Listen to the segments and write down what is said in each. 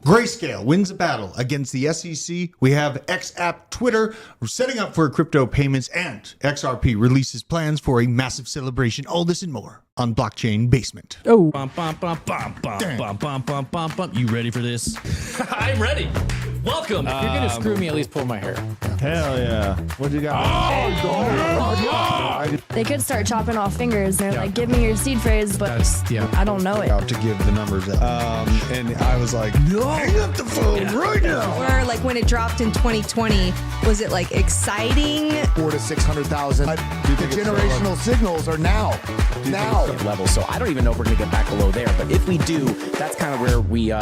Grayscale wins a battle against the SEC. We have XApp Twitter setting up for crypto payments, and XRP releases plans for a massive celebration. All this and more on Blockchain Basement. Oh, Bum, bum, bum, bum, bum, bum, bum, bum, bum, bum. You ready for this? I'm ready. Welcome. if you're gonna screw me, at least pull my hair. Hell yeah. What you got? They could start chopping off fingers. They're like, give me your seed phrase, but I don't know it. Out to give the numbers out. And I was like, no, hang up the phone right now. Or like when it dropped in 2020, was it like exciting? 400,000 to 600,000. The generational signals are now. Level. So I don't even know if we're going to get back below there. But if we do, that's kind of where we...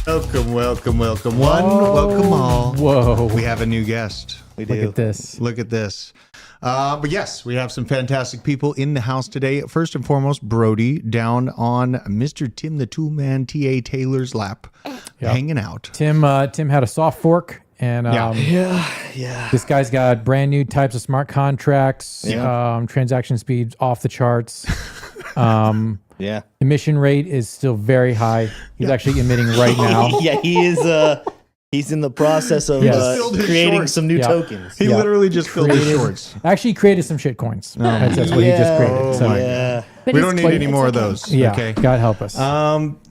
Welcome, welcome all. Whoa. We have a new guest. We do. Look at this. Look at this. But yes, we have some fantastic people in the house today. First and foremost, Brody down on Mr. Tim the Toolman T.A. Taylor's lap, hanging out. Tim had a soft fork, and this guy's got brand new types of smart contracts. Transaction speeds off the charts. Emission rate is still very high. He's actually emitting right now. Yeah, he is. He's in the process of creating some new tokens. He literally just filled his shorts. Actually created some shit coins. That's what he just created. So, But We it's don't need cute. any It's more of okay. those. yeah, Okay. God help us.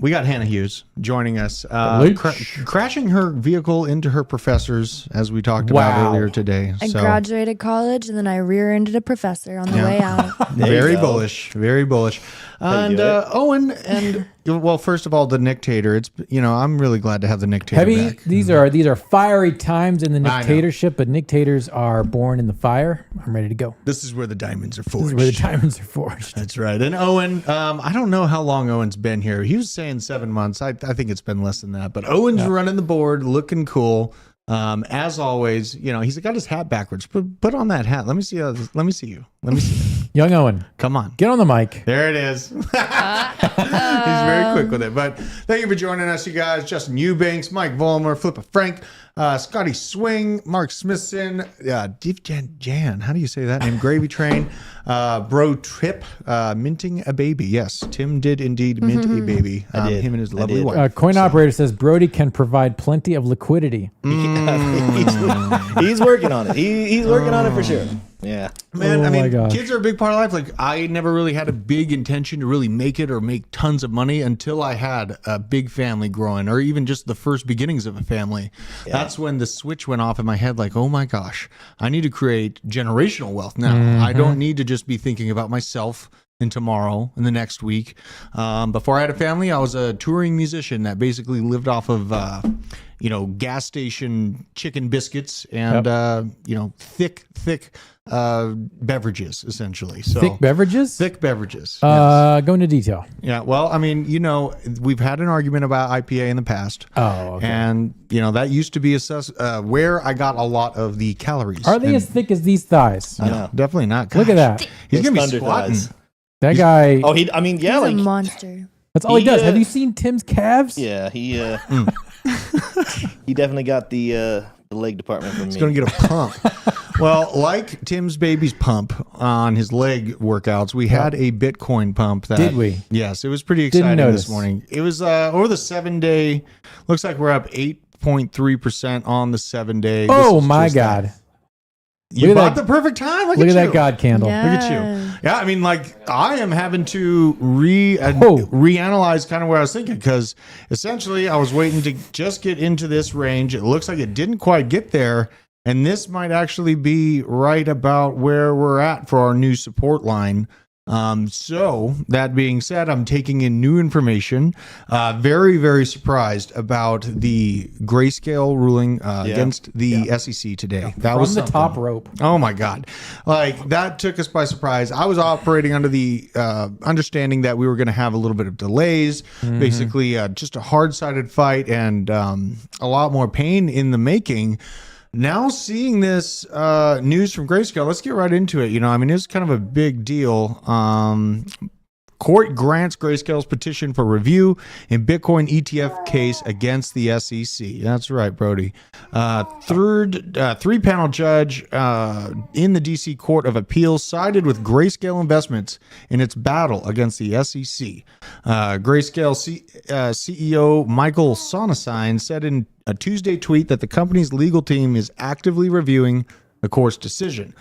We got Hannah Hughes joining us, Leech. crashing her vehicle into her professors, as we talked about earlier today. I So graduated college and then I rear-ended a professor on the way out. very bullish, very bullish. And Owen, and well, first of all, the Nictator. It's I'm really glad to have the Nictator Heavy. back. These are fiery times in the dictatorship, but dictators are born in the fire. I'm ready to go. This is where the diamonds are This forged. is where the diamonds are forged. That's right. And Owen, I don't know how long Owen's been here. He was saying 7 months. I think it's been less than that. But Owen's running the board, looking cool. As always, he's got his hat backwards. Put on that hat. Let me see you. Let me see you. Young Owen, Come on. get on the mic. There it is. He's very quick with it. But thank you for joining us, you guys. Justin Eubanks, Mike Vollmer, Flippa Frank, Scotty Swing, Mark Smithson, Div Jan. How do you say that name? Gravy Train, Bro Trip, minting a baby. Yes, Tim did indeed mint a baby. Him and his lovely wife. Coin operator says Brody can provide plenty of liquidity. He's working on it. He's working on it for sure. Yeah. Man, Oh I my mean, gosh. kids are a big part of life. Like, I never really had a big intention to really make it or make tons of money until I had a big family growing, or even just the first beginnings of a family. That's when the switch went off in my head, like, oh my gosh, I need to create generational wealth now. I don't need to just be thinking about myself and tomorrow and the next week. Before I had a family, I was a touring musician that basically lived off of gas station chicken biscuits and thick beverages, essentially. So Thick beverages? Thick beverages. Yes. Go into detail. Yeah. Well, I mean, we've had an argument about IPA in the past. Oh, okay. And that used to be where I got a lot of the calories. Are they And as thick as these thighs? no, definitely not. Look at Gosh, that. He's Those going to be thunder squatting. thighs. That guy. Oh, I mean, He's a like, monster. That's all he does. he, Have you seen Tim's calves? yeah, he definitely got the leg department from me. He's going to get a pump. Well, like Tim's baby's pump on his leg workouts, we had a Bitcoin pump. Did we? Yes, it was pretty exciting notice. this morning. It was over the 7-day. Looks like we're up 8.3% on the 7-day. Oh my God. You Look at bought that- the perfect time. Look Look at at you. that God candle. Yeah. Look at you. Yeah, I mean, like, I am having to reanalyze kind of where I was thinking, because essentially I was waiting to just get into this range. It looks like it didn't quite get there, and this might actually be right about where we're at for our new support line. So that being said, I'm taking in new information. Very, very surprised about the Grayscale ruling against the SEC today. That was From the something. top rope. Oh my God. Like, that took us by surprise. I was operating under the understanding that we were going to have a little bit of delays, basically just a hard-sided fight and a lot more pain in the making. Now seeing this news from Grayscale, let's get right into it. I mean, it's kind of a big deal. Court grants Grayscale's petition for review in Bitcoin ETF case against the SEC. That's right, Brody. Three-panel judge in the D.C. Court of Appeals sided with Grayscale Investments in its battle against the SEC. Grayscale CEO Michael Sonnesign said in a Tuesday tweet that the company's legal team is actively reviewing the court's decision.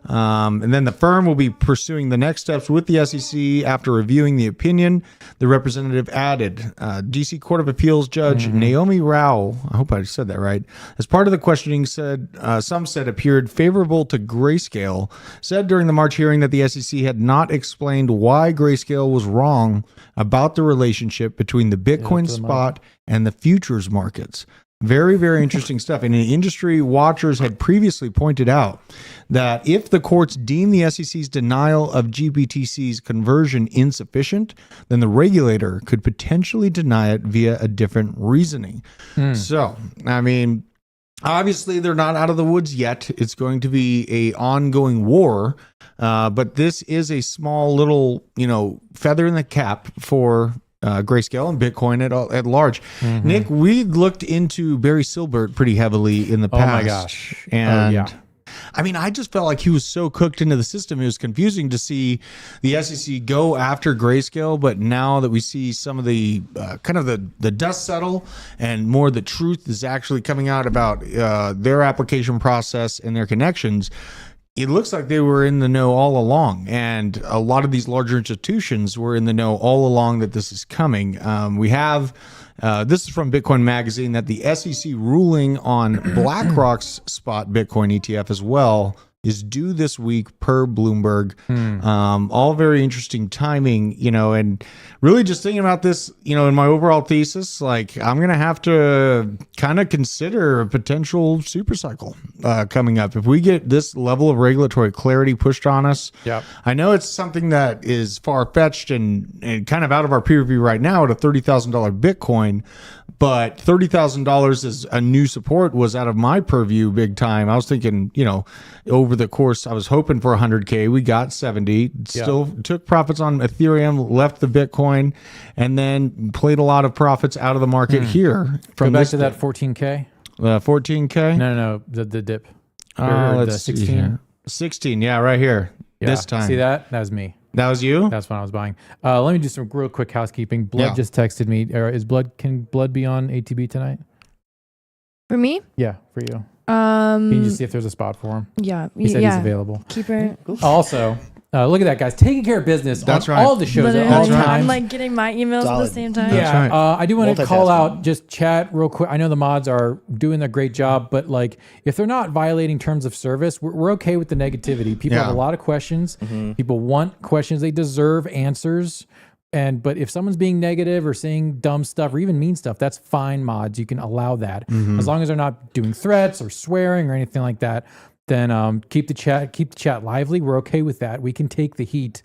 And then the firm will be pursuing the next steps with the SEC after reviewing the opinion. The representative added, D.C. Court of Appeals Judge Naomi Rao, I hope I said that right, as part of the questioning some said appeared favorable to Grayscale, said during the March hearing that the SEC had not explained why Grayscale was wrong about the relationship between the Bitcoin spot and the futures markets. Very, very interesting stuff. And industry watchers had previously pointed out that if the courts deem the SEC's denial of GBTC's conversion insufficient, then the regulator could potentially deny it via a different reasoning. So, I mean, obviously they're not out of the woods yet. It's going to be a ongoing war, but this is a small little, feather in the cap for Grayscale and Bitcoin at large. Nick, we looked into Barry Silbert pretty heavily in the past. Oh my gosh. And I mean, I just felt like he was so cooked into the system. It was confusing to see the SEC go after Grayscale, but now that we see some of the kind of the dust settle and more the truth is actually coming out about their application process and their connections, it looks like they were in the know all along, and a lot of these larger institutions were in the know all along that this is coming. We have, this is from Bitcoin Magazine, that the SEC ruling on BlackRock's spot Bitcoin ETF as well is due this week per Bloomberg. All very interesting timing, and really just thinking about this, in my overall thesis, like I'm going to have to kind of consider a potential super cycle coming up. If we get this level of regulatory clarity pushed on us, I know it's something that is far-fetched and kind of out of our peer review right now at a $30,000 Bitcoin, but $30,000 as a new support was out of my purview big time. I was thinking, over the course, I was hoping for 100K. We got 70. Still took profits on Ethereum, left the Bitcoin, and then played a lot of profits out of the market here. Go back to that 14K. 14K? No, the dip. Let's the 16. see here. 16, yeah, right here. This time. See that? That was me. That was you? That's when I was buying. Let me do some real quick housekeeping. Blood just texted me. Can Blood be on ATB tonight? For me? Yeah, for you. Can you just see if there's a spot for him? Yeah. He said he's available. Keep her. Also, look at that, guys. Taking care of business on all the shows at all Literally, times. I'm like getting my emails at the same time. Yeah, I do want to call out just chat real quick. I know the mods are doing a great job, but like if they're not violating terms of service, we're okay with the negativity. People have a lot of questions. People want questions. They deserve answers. But if someone's being negative or saying dumb stuff or even mean stuff, that's fine, mods. You can allow that as long as they're not doing threats or swearing or anything like that. Then keep the chat lively. We're okay with that. We can take the heat.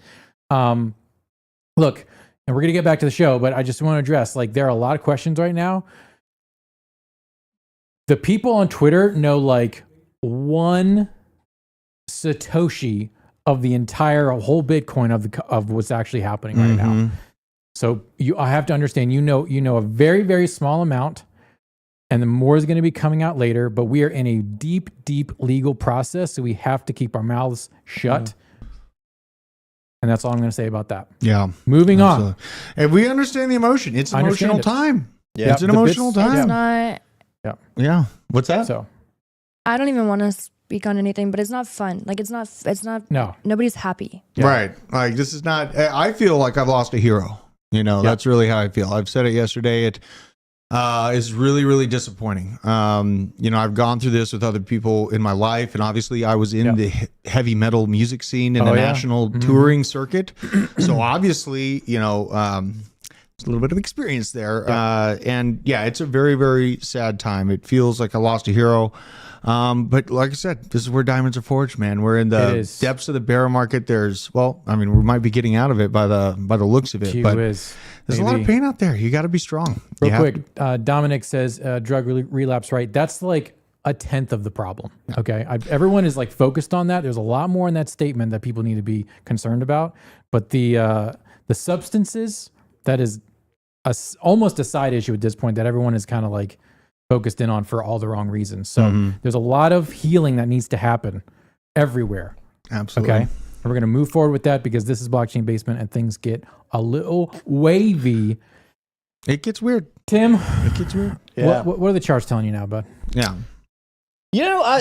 Look, and we're gonna get back to the show, but I just want to address, like, there are a lot of questions right now. The people on Twitter know like 1 Satoshi of the entire whole Bitcoin of what's actually happening right now. So I have to understand, you know a very, very small amount, and the more is going to be coming out later, but we are in a deep, deep legal process, so we have to keep our mouths shut. And that's all I'm going to say about that. Yeah. Moving on. And we understand the emotion. It's an emotional time. Yeah. It's an emotional time. It's not. Yeah. What's that? So I don't even want to speak on anything, but it's not fun. Like it's not. No. Nobody's happy. Right. Like this is not. I feel like I've lost a hero. That's really how I feel. I've said it yesterday. It is really, really disappointing. I've gone through this with other people in my life, and obviously I was in the heavy metal music scene in the national touring circuit. So obviously, there's a little bit of experience there. And it's a very, very sad time. It feels like I lost a hero. But like I said, this is where diamonds are forged, man. We're in the depths of the bear market. We might be getting out of it by the looks of it. But there's a lot of pain out there. You got to be strong. Real quick, Dominic says drug relapse, right? That's like 1/10 of the problem. Okay. Everyone is like focused on that. There's a lot more in that statement that people need to be concerned about. But the The substances, that is almost a side issue at this point that everyone is kind of like focused in on for all the wrong reasons. So there's a lot of healing that needs to happen everywhere. Absolutely. Okay. And we're going to move forward with that because this is Blockchain Basement and things get a little wavy. It gets weird. Tim, It gets weird. Yeah. what are the charts telling you now, bud? Yeah. You know, I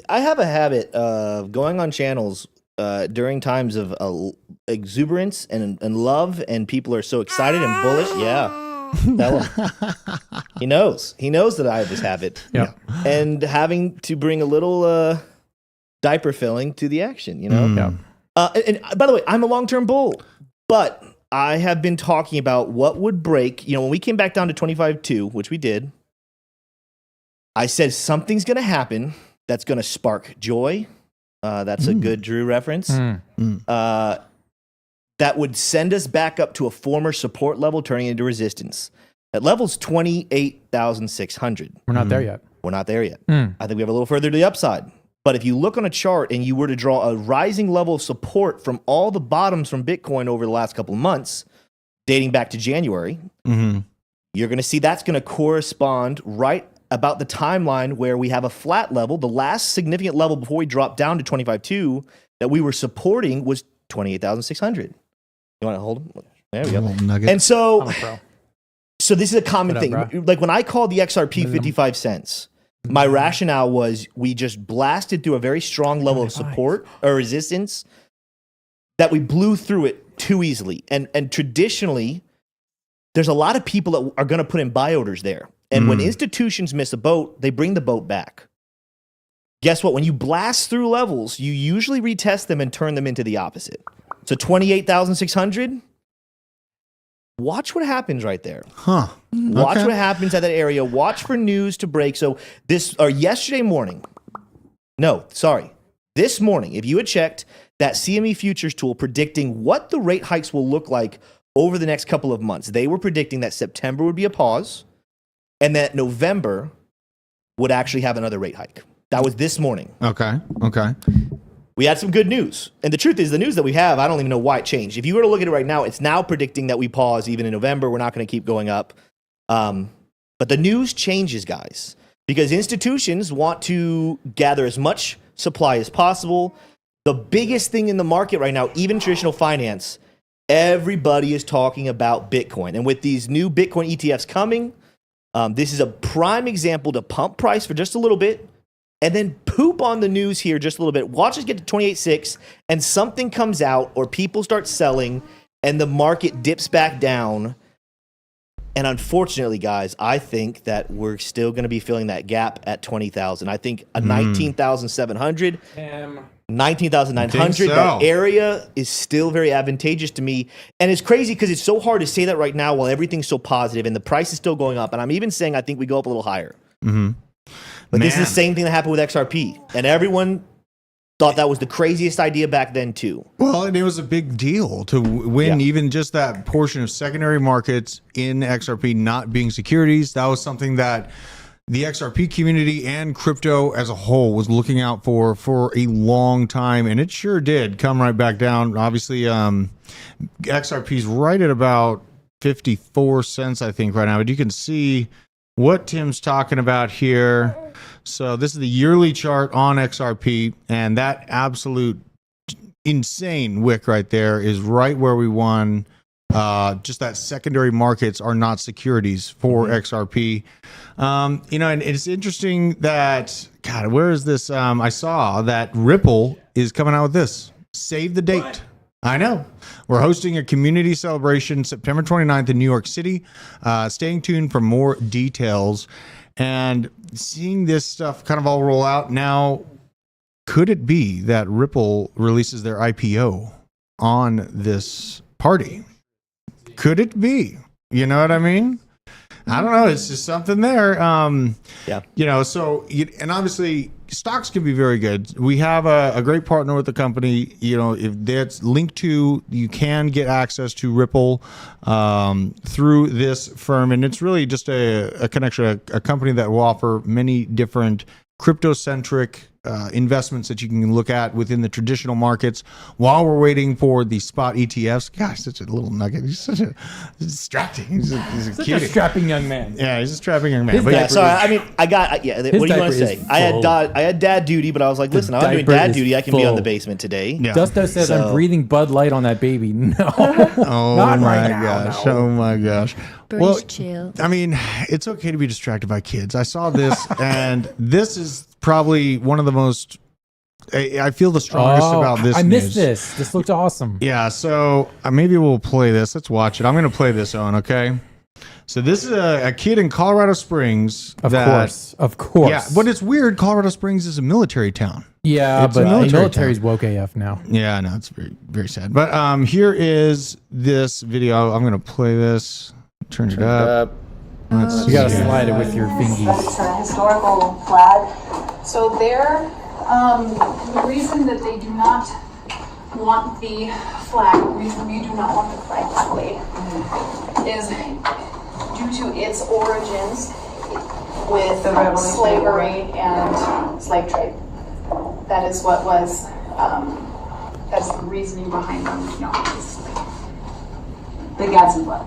have a habit of going on channels during times of exuberance and love, and people are so excited and bullish. Yeah. That one. He knows that I have this habit. Yeah. And having to bring a little diaper filling to the action, you know? Yeah. And by the way, I'm a long-term bull, but I have been talking about what would break. You know, when we came back down to 25.2, which we did, I said something's going to happen that's going to spark joy. That's a good Drew reference. That would send us back up to a former support level, turning into resistance. At level's 28,600. We're not there yet. We're not there yet. I think we have a little further to the upside. But if you look on a chart and you were to draw a rising level of support from all the bottoms from Bitcoin over the last couple of months, dating back to January, you're going to see that's going to correspond right about the timeline where we have a flat level. The last significant level before we dropped down to 25.2 that we were supporting was 28,600. You want to hold them? There we go. Nugget. And so, I'm a pro. so this is a common What up, thing. bro? Like when I called the XRP 55 cents, my rationale was we just blasted through a very strong level of support or resistance that we blew through it too easily. And traditionally, there's a lot of people that are going to put in buy orders there. And when institutions miss a boat, they bring the boat back. Guess what? When you blast through levels, you usually retest them and turn them into the opposite. So 28,600, watch what happens right there. Huh. Watch Okay. what happens at that area. Watch for news to break. So this morning, if you had checked that CME futures tool predicting what the rate hikes will look like over the next couple of months, they were predicting that September would be a pause and that November would actually have another rate hike. That was this morning. Okay. We had some good news. And the truth is, the news that we have, I don't even know why it changed. If you were to look at it right now, it's now predicting that we pause even in November. We're not going to keep going up. But the news changes, guys, because institutions want to gather as much supply as possible. The biggest thing in the market right now, even traditional finance, everybody is talking about Bitcoin. And with these new Bitcoin ETFs coming, this is a prime example to pump price for just a little bit and then poop on the news here just a little bit. Watch us get to 28.6 and something comes out or people start selling and the market dips back down. And unfortunately, guys, I think that we're still going to be filling that gap at 20,000. I think a 19,700, 19,900, so. that area is still very advantageous to me. And it's crazy because it's so hard to say that right now while everything's so positive and the price is still going up. And I'm even saying I think we go up a little higher. But this is the same thing that happened with XRP. And everyone thought that was the craziest idea back then, too. Well, and it was a big deal to win even just that portion of secondary markets in XRP not being securities. That was something that the XRP community and crypto as a whole was looking out for a long time. And it sure did come right back down. Obviously, XRP's right at about 54 cents, I think, right now. But you can see what Tim's talking about here. So this is the yearly chart on XRP, and that absolute insane wick right there is right where we won. Just that secondary markets are not securities for XRP. You know, and it's interesting that, God, where is this? I saw that Ripple is coming out with this. Save the date. I know. We're hosting a community celebration September 29th in New York City. Staying tuned for more details. And seeing this stuff kind of all roll out now, could it be that Ripple releases their IPO on this party? Could it be? You know what I mean? I don't know. It's just something there. You know, so, and obviously stocks can be very good. We have a great partner with the company. You know, if that's linked to, you can get access to Ripple through this firm. And it's really just a connection, a company that will offer many different crypto-centric investments that you can look at within the traditional markets while we're waiting for the spot ETFs. Gosh, such a little nugget. He's such a distracting. He's a Such cutie. a strapping young man. Yeah, he's a strapping young man. His But diaper yeah, So I mean, I got what do you want diaper to say? is I had full. I had dad duty, but I was like, listen, I'm doing diaper dad is duty. I can be on the full. basement today. yeah. Dusto says, So- I'm breathing Bud Light on that baby. No. Oh Not my right now, gosh! no. Oh my gosh! Bruce, chill. I mean, it's okay to be distracted by kids. I saw this, and this is probably one of the most. I feel the strongest about this. I missed news. this. This looked awesome. Yeah, so maybe we'll play this. Let's watch it. I'm going to play this on, okay? So this is a kid in Colorado Springs. Of course. Yeah, but it's weird. Colorado Springs is a military town. Yeah, It's a but the military military's woke AF now. Yeah, no, it's very, very sad. But here is this video. I'm going to play this. Turn it up. Let's You got to see. slide it with your fingies. It's a historical flag. So the reason that they do not want the flag, the reason we do not want the flag displayed is due to its origins with slavery and slave trade. That is what was, that's the reasoning behind them, The Gadsden flag.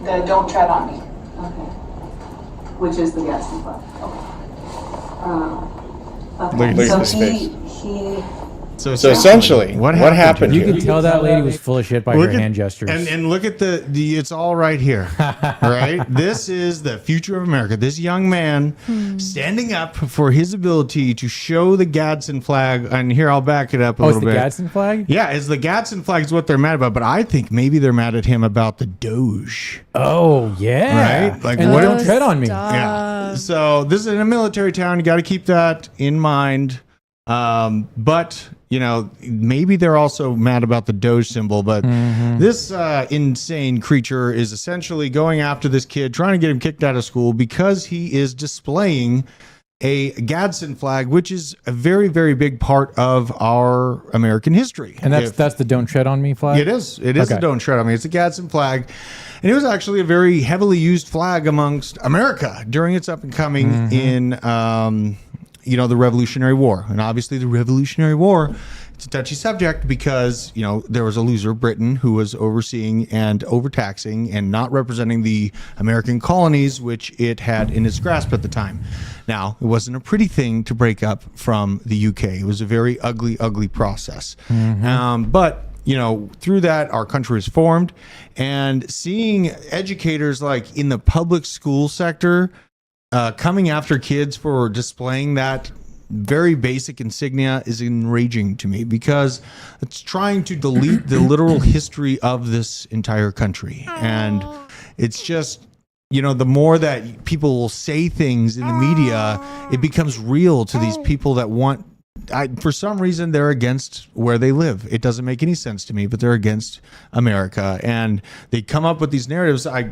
the don't tread on me. Okay. Which is the Gadsden flag. Okay. Look at So his face. he So essentially, what happened You here? could tell that lady was full of shit by her hand gestures. And look at the it's all right here. Right? This is the future of America. This young man standing up for his ability to show the Gadsden flag. And here, I'll back it up a Oh, it's little the bit. Gadsden flag? Yeah, it's the Gadsden flag is what they're mad about. But I think maybe they're mad at him about the Doge. Oh, yeah. Right? Like, and what don't if- tread on me. Yeah. So this is in a military town. You got to keep that in mind. But maybe they're also mad about the Doge symbol. But this insane creature is essentially going after this kid, trying to get him kicked out of school because he is displaying a Gadsden flag, which is a very, very big part of our American history. And that's the don't tread on me flag? It is. It is Okay. a don't tread on me. It's a Gadsden flag. And it was actually a very heavily used flag amongst America during its up and coming in, the Revolutionary War. And obviously the Revolutionary War, it's a touchy subject because, there was a loser, Britain, who was overseeing and overtaxing and not representing the American colonies, which it had in its grasp at the time. Now, it wasn't a pretty thing to break up from the UK. It was a very ugly, ugly process. But through that, our country was formed, and seeing educators like in the public school sector coming after kids for displaying that very basic insignia is enraging to me because it's trying to delete the literal history of this entire country. And it's just, the more that people will say things in the media, it becomes real to these people that want. For some reason, they're against where they live. It doesn't make any sense to me, but they're against America. And they come up with these narratives. I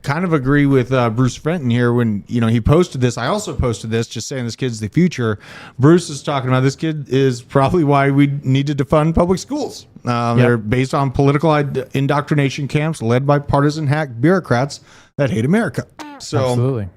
kind of agree with Bruce Fenton here when, he posted this. I also posted this just saying this kid's the future. Bruce is talking about this kid is probably why we need to defund public schools. They're based on political indoctrination camps led by partisan hack bureaucrats that hate America. So, Absolutely.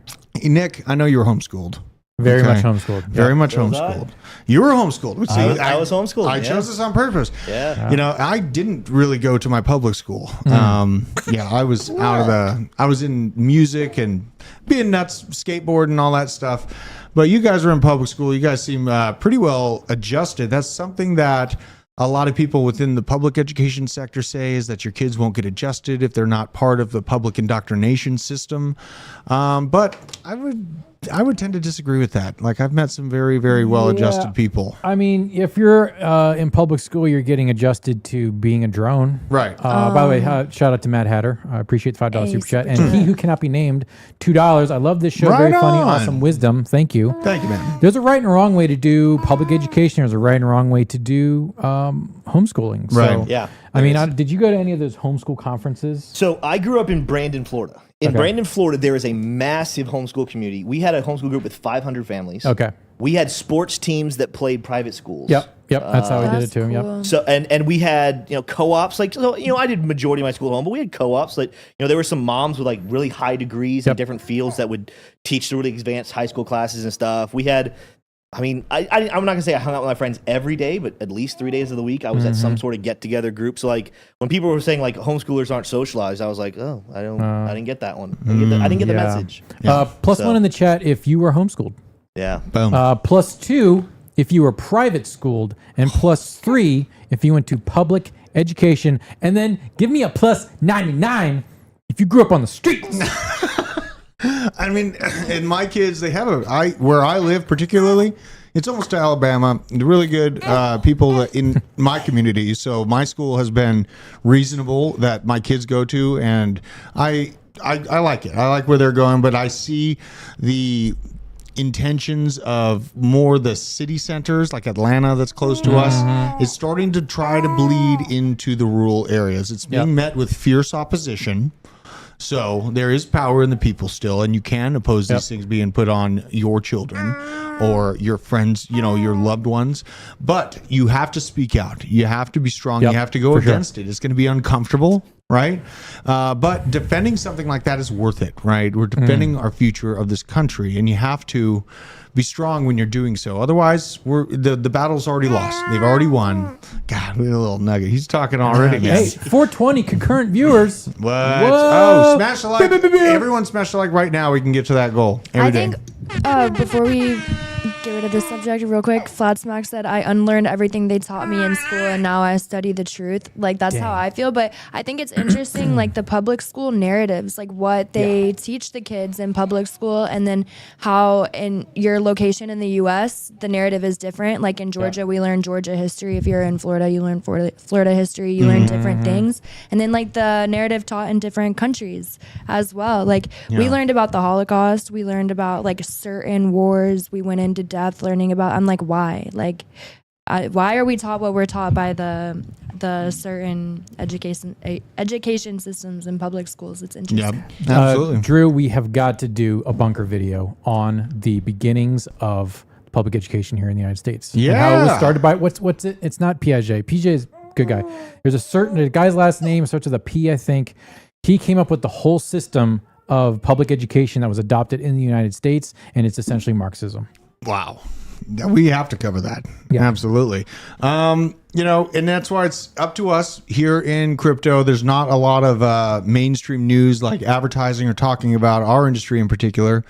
Nick, I know you were homeschooled. Very Okay. much homeschooled. Very much homeschooled. You were homeschooled. Which, see, I was homeschooled. I chose this on purpose. Yeah. I didn't really go to my public school. I was I was in music and being nuts, skateboard and all that stuff. But you guys were in public school. You guys seem pretty well adjusted. That's something that a lot of people within the public education sector say is that your kids won't get adjusted if they're not part of the public indoctrination system. But I would tend to disagree with that. Like, I've met some very, very well-adjusted people. I mean, if you're in public school, you're getting adjusted to being a drone. Right. By the way, shout out to Matt Hatter. I appreciate the $5 super chat. And he who cannot be named, $2. I love this show. Right Very funny, on. awesome wisdom. Thank you. Thank you, man. There's a right and a wrong way to do public education. There's a right and wrong way to do homeschooling. Right. So, Yeah, I mean, did you go to any of those homeschool conferences? So I grew up in Brandon, Florida. In Brandon, Florida, there is a massive homeschool community. We had a homeschool group with 500 families. Okay. We had sports teams that played private schools. Yep. That's how we did it too. That's Yep. cool. So and we had co-ops I did majority of my school at home, but we had co-ops that there were some moms with like really high degrees in different fields that would teach the really advanced high school classes and stuff. We had I mean, I'm not gonna say I hung out with my friends every day, but at least 3 days of the week I was at some sort of get together group. So like when people were saying like homeschoolers aren't socialized, I was like, oh, I didn't get that one. I didn't get the message. Plus one in the chat if you were homeschooled. Yeah. Boom. Plus 2 if you were private schooled, and plus 3 if you went to public education, and then give me a plus 99 if you grew up on the streets. I mean, and my kids, they have where I live particularly, it's almost to Alabama. Really good people in my community. So my school has been reasonable that my kids go to, and I like it. I like where they're going, but I see the intentions of more the city centers like Atlanta that's close to us is starting to try to bleed into the rural areas. It's being met with fierce opposition. So there is power in the people still, and you can oppose these things being put on your children or your friends, your loved ones. But you have to speak out. You have to be strong. You have to go against it. It's going to be uncomfortable, right? But defending something like that is worth it, right? We're defending our future of this country, and you have to be strong when you're doing so. Otherwise, the battle's already lost. They've already won. God, we had a little nugget. He's talking already. Hey, 420 concurrent viewers. What? Oh, smash the like. Everyone smash the like right now. We can get to that goal every day. Before we get rid of this subject real quick, Flat Smack said, I unlearned everything they taught me in school and now I study the truth. Like, that's how I feel. But I think it's interesting, like the public school narratives, like what they teach the kids in public school, and then how in your location in the U.S., the narrative is different. Like in Georgia, we learn Georgia history. If you're in Florida, you learn Florida history. You learn different things. And then like the narrative taught in different countries as well. Like we learned about the Holocaust. We learned about like certain wars. We went into depth learning about. I'm like, why? Like, why are we taught what we're taught by the certain education systems in public schools? It's interesting. Yeah, absolutely. Drew, we have got to do a bunker video on the beginnings of public education here in the United States. Yeah, and how it was started by what's it? It's not Piaget. Piaget is a good guy. There's a guy's last name starts with a P, I think. He came up with the whole system of public education that was adopted in the United States, and it's essentially Marxism. Wow. We have to cover that. Yeah. Absolutely. And that's why it's up to us here in crypto. There's not a lot of mainstream news like advertising or talking about our industry in particular.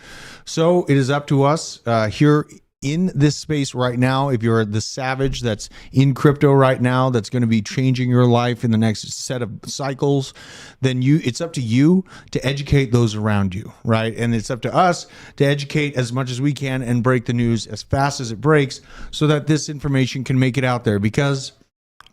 So it is up to us here in this space right now. If you're the savage that's in crypto right now, that's going to be changing your life in the next set of cycles, then it's up to you to educate those around you, right? And it's up to us to educate as much as we can and break the news as fast as it breaks so that this information can make it out there, because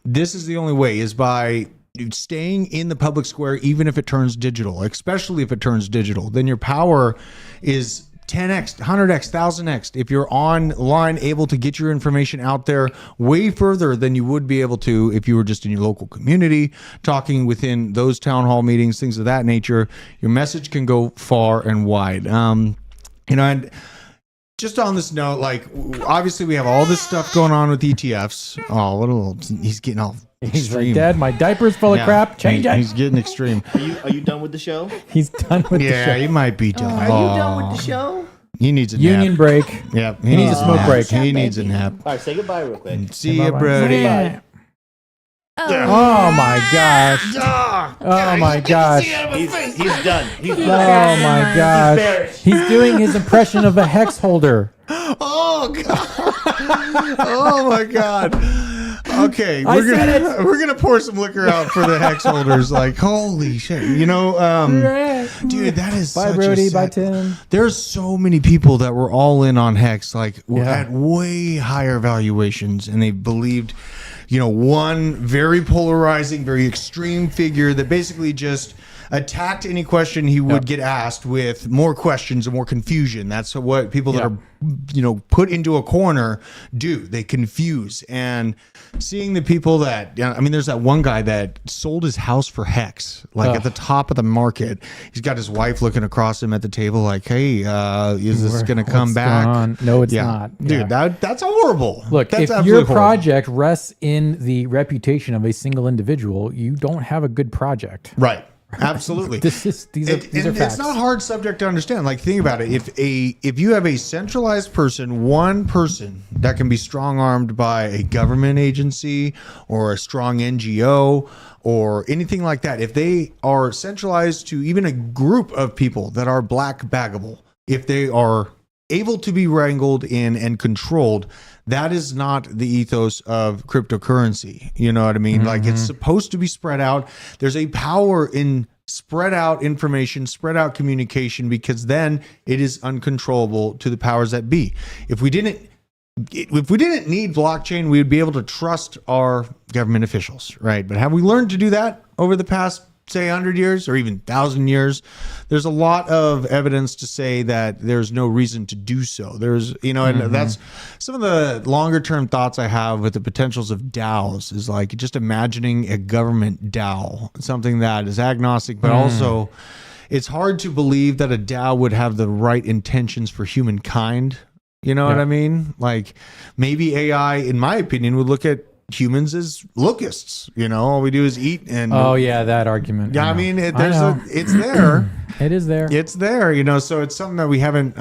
this is the only way, is by staying in the public square, even if it turns digital, especially if it turns digital. Then your power is 10x, 100x, 1000x if you're online, able to get your information out there way further than you would be able to if you were just in your local community, talking within those town hall meetings, things of that nature. Your message can go far and wide. And just on this note, like, obviously we have all this stuff going on with ETFs. Oh, he's getting all He's extreme. like, Dad, my diaper's full of crap. Change it. He's getting extreme. Are you done with the show? He's done with the show. Yeah, he might be done. Are you done with the show? He needs a Union nap. break. Yeah, He needs a smoke break. He needs a nap. All right, say goodbye real quick. See ya, Brody. Bye. Oh my gosh. Oh my gosh. He's done. He's done. Oh my gosh. He's doing his impression of a hex holder. Oh god. Oh my god. Okay, we're gonna pour some liquor out for the hex holders. Like, holy shit, dude, that is Bye, such Brody. a Bye, Tim. There's so many people that were all in on hex, like at way higher valuations, and they believed, one very polarizing, very extreme figure that basically just attacked any question he would get asked with more questions and more confusion. That's what people that are, put into a corner do. They confuse. And seeing the people that, there's that one guy that sold his house for hex, like at the top of the market. He's got his wife looking across him at the table like, hey, is this going to come back? No, it's not. Dude, that's horrible. Look, that's if your project rests in the reputation of a single individual, you don't have a good project. Right. Absolutely. These are facts. It's not a hard subject to understand. Like, think about it. If you have a centralized person, one person that can be strong-armed by a government agency or a strong NGO or anything like that, if they are centralized to even a group of people that are black baggable, if they are able to be wrangled in and controlled, that is not the ethos of cryptocurrency. You know what I mean? Like, it's supposed to be spread out. There's a power in spread out information, spread out communication, because then it is uncontrollable to the powers that be. If we didn't need blockchain, we would be able to trust our government officials, right? But have we learned to do that over the past, say, 100 years or even 1,000 years? There's a lot of evidence to say that there's no reason to do so. There's, and that's some of the longer term thoughts I have with the potentials of DAOs is like just imagining a government DAO, something that is agnostic, but also it's hard to believe that a DAO would have the right intentions for humankind. You know what I mean? Like, maybe AI, in my opinion, would look at humans as locusts. All we do is eat and that argument. Yeah, I mean, it's there. It is there. It's there. So it's something that we haven't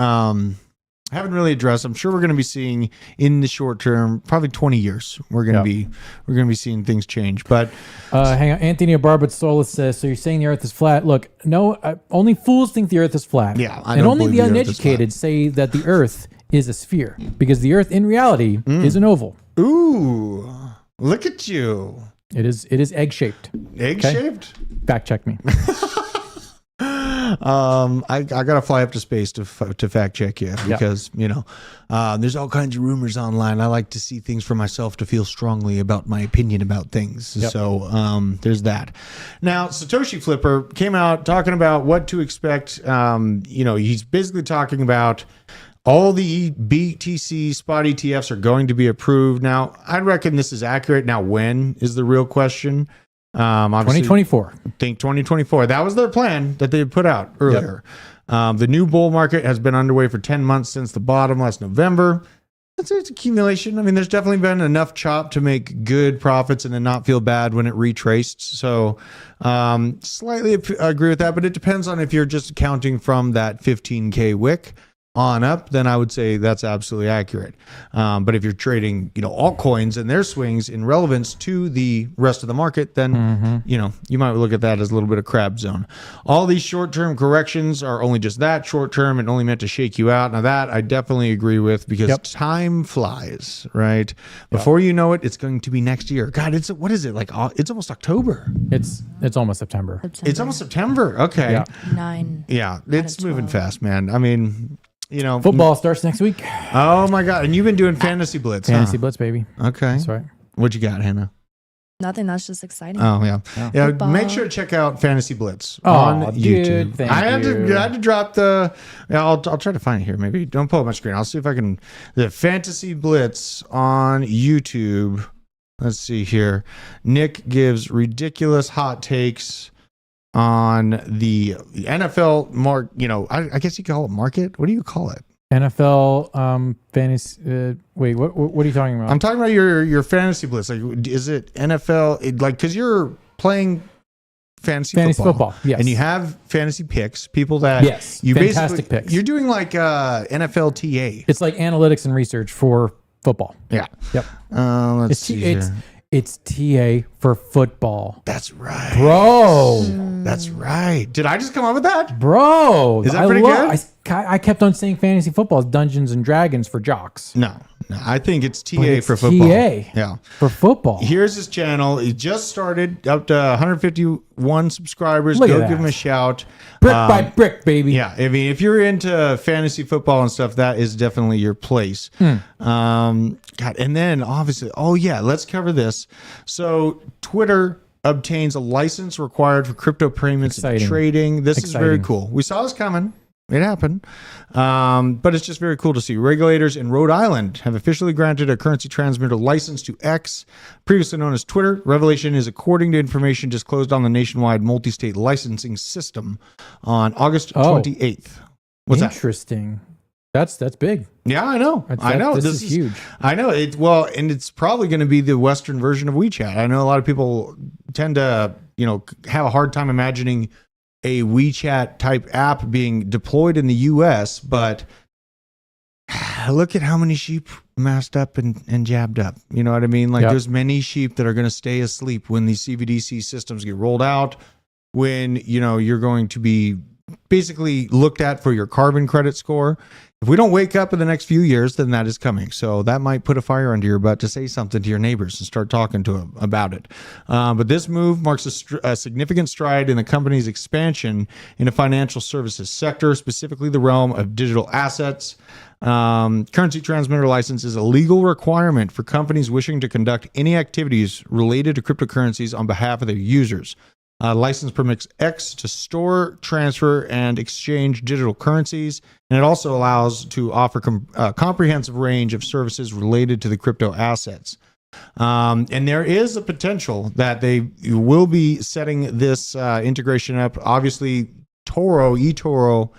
really addressed. I'm sure we're going to be seeing in the short term, probably 20 years. We're going to be seeing things change. But hang on, Anthony Barbat Solis says, so you're saying the Earth is flat? Look, no, only fools think the Earth is flat. Yeah, and only the uneducated say that the Earth is a sphere, because the Earth in reality is an oval. Ooh. Look at you. It is egg shaped. Egg shaped? Fact check me. I gotta fly up to space to fact check you because there's all kinds of rumors online. I like to see things for myself to feel strongly about my opinion about things. So there's that. Now Satoshi Flipper came out talking about what to expect. He's basically talking about all the BTC spot ETFs are going to be approved. Now, I reckon this is accurate. Now, when is the real question? 2024. I think 2024. That was their plan that they had put out earlier. The new bull market has been underway for 10 months since the bottom last November. It's accumulation. I mean, there's definitely been enough chop to make good profits and then not feel bad when it retraced. So slightly agree with that, but it depends on if you're just counting from that 15K wick on up, then I would say that's absolutely accurate. But if you're trading, altcoins and their swings in relevance to the rest of the market, then, you might look at that as a little bit of crab zone. All these short-term corrections are only just that short-term and only meant to shake you out. Now that I definitely agree with because time flies, right? Before you know it, it's going to be next year. God, what is it? Like, it's almost October. It's almost September. It's almost September. Okay. Yeah. 9. Yeah. It's moving fast, man. I mean, football starts next week. Oh my God. And you've been doing Fantasy Blitz. Fantasy Blitz, baby. Okay. That's right. What you got, Hannah? Nothing. That's just exciting. Oh yeah. Football. Make sure to check out Fantasy Blitz on YouTube. Thank I had you. to drop the. I'll try to find it here. Maybe don't pull up my screen. I'll see if I can. The Fantasy Blitz on YouTube. Let's see here. Nick gives ridiculous hot takes on the NFL I guess you call it market. What do you call it? NFL fantasy. Wait, what are you talking about? I'm talking about your Fantasy Blitz. Like, is it NFL? Because you're playing fantasy football. Yes, and you have fantasy picks. People that you fantastic picks. You're doing like NFL TA. It's like analytics and research for football. Yeah. Yep. Let's see here. It's TA for football. That's right. Bro. That's right. Did I just come up with that? Bro. Is that pretty good? I kept on saying fantasy football is Dungeons and Dragons for jocks. No, I think it's TA for football. TA for football. Here's his channel. He just started up to 151 subscribers. Look Go at give that. him a shout. Brick by brick, baby. Yeah. I mean, if you're into fantasy football and stuff, that is definitely your place. God, and then obviously, let's cover this. So Twitter obtains a license required for crypto payments and trading. This is very cool. We saw this coming. It happened. But it's just very cool to see. Regulators in Rhode Island have officially granted a currency transmitter license to X, previously known as Twitter. Revelation is according to information disclosed on the nationwide multi-state licensing system on August 28th. What's that? Interesting. That's big. Yeah, I know. I know. This is huge. I know. And it's probably going to be the Western version of WeChat. I know a lot of people tend to have a hard time imagining a WeChat type app being deployed in the US, but look at how many sheep masked up and jabbed up. You know what I mean? Like there's many sheep that are going to stay asleep when these CBDC systems get rolled out, when, you're going to be basically looked at for your carbon credit score. If we don't wake up in the next few years, then that is coming. So that might put a fire under your butt to say something to your neighbors and start talking to them about it. But this move marks a significant stride in the company's expansion in the financial services sector, specifically the realm of digital assets. Currency transmitter license is a legal requirement for companies wishing to conduct any activities related to cryptocurrencies on behalf of their users. License permits X to store, transfer, and exchange digital currencies, and it also allows to offer a comprehensive range of services related to the crypto assets. And there is a potential that they will be setting this integration up. Obviously, eToro,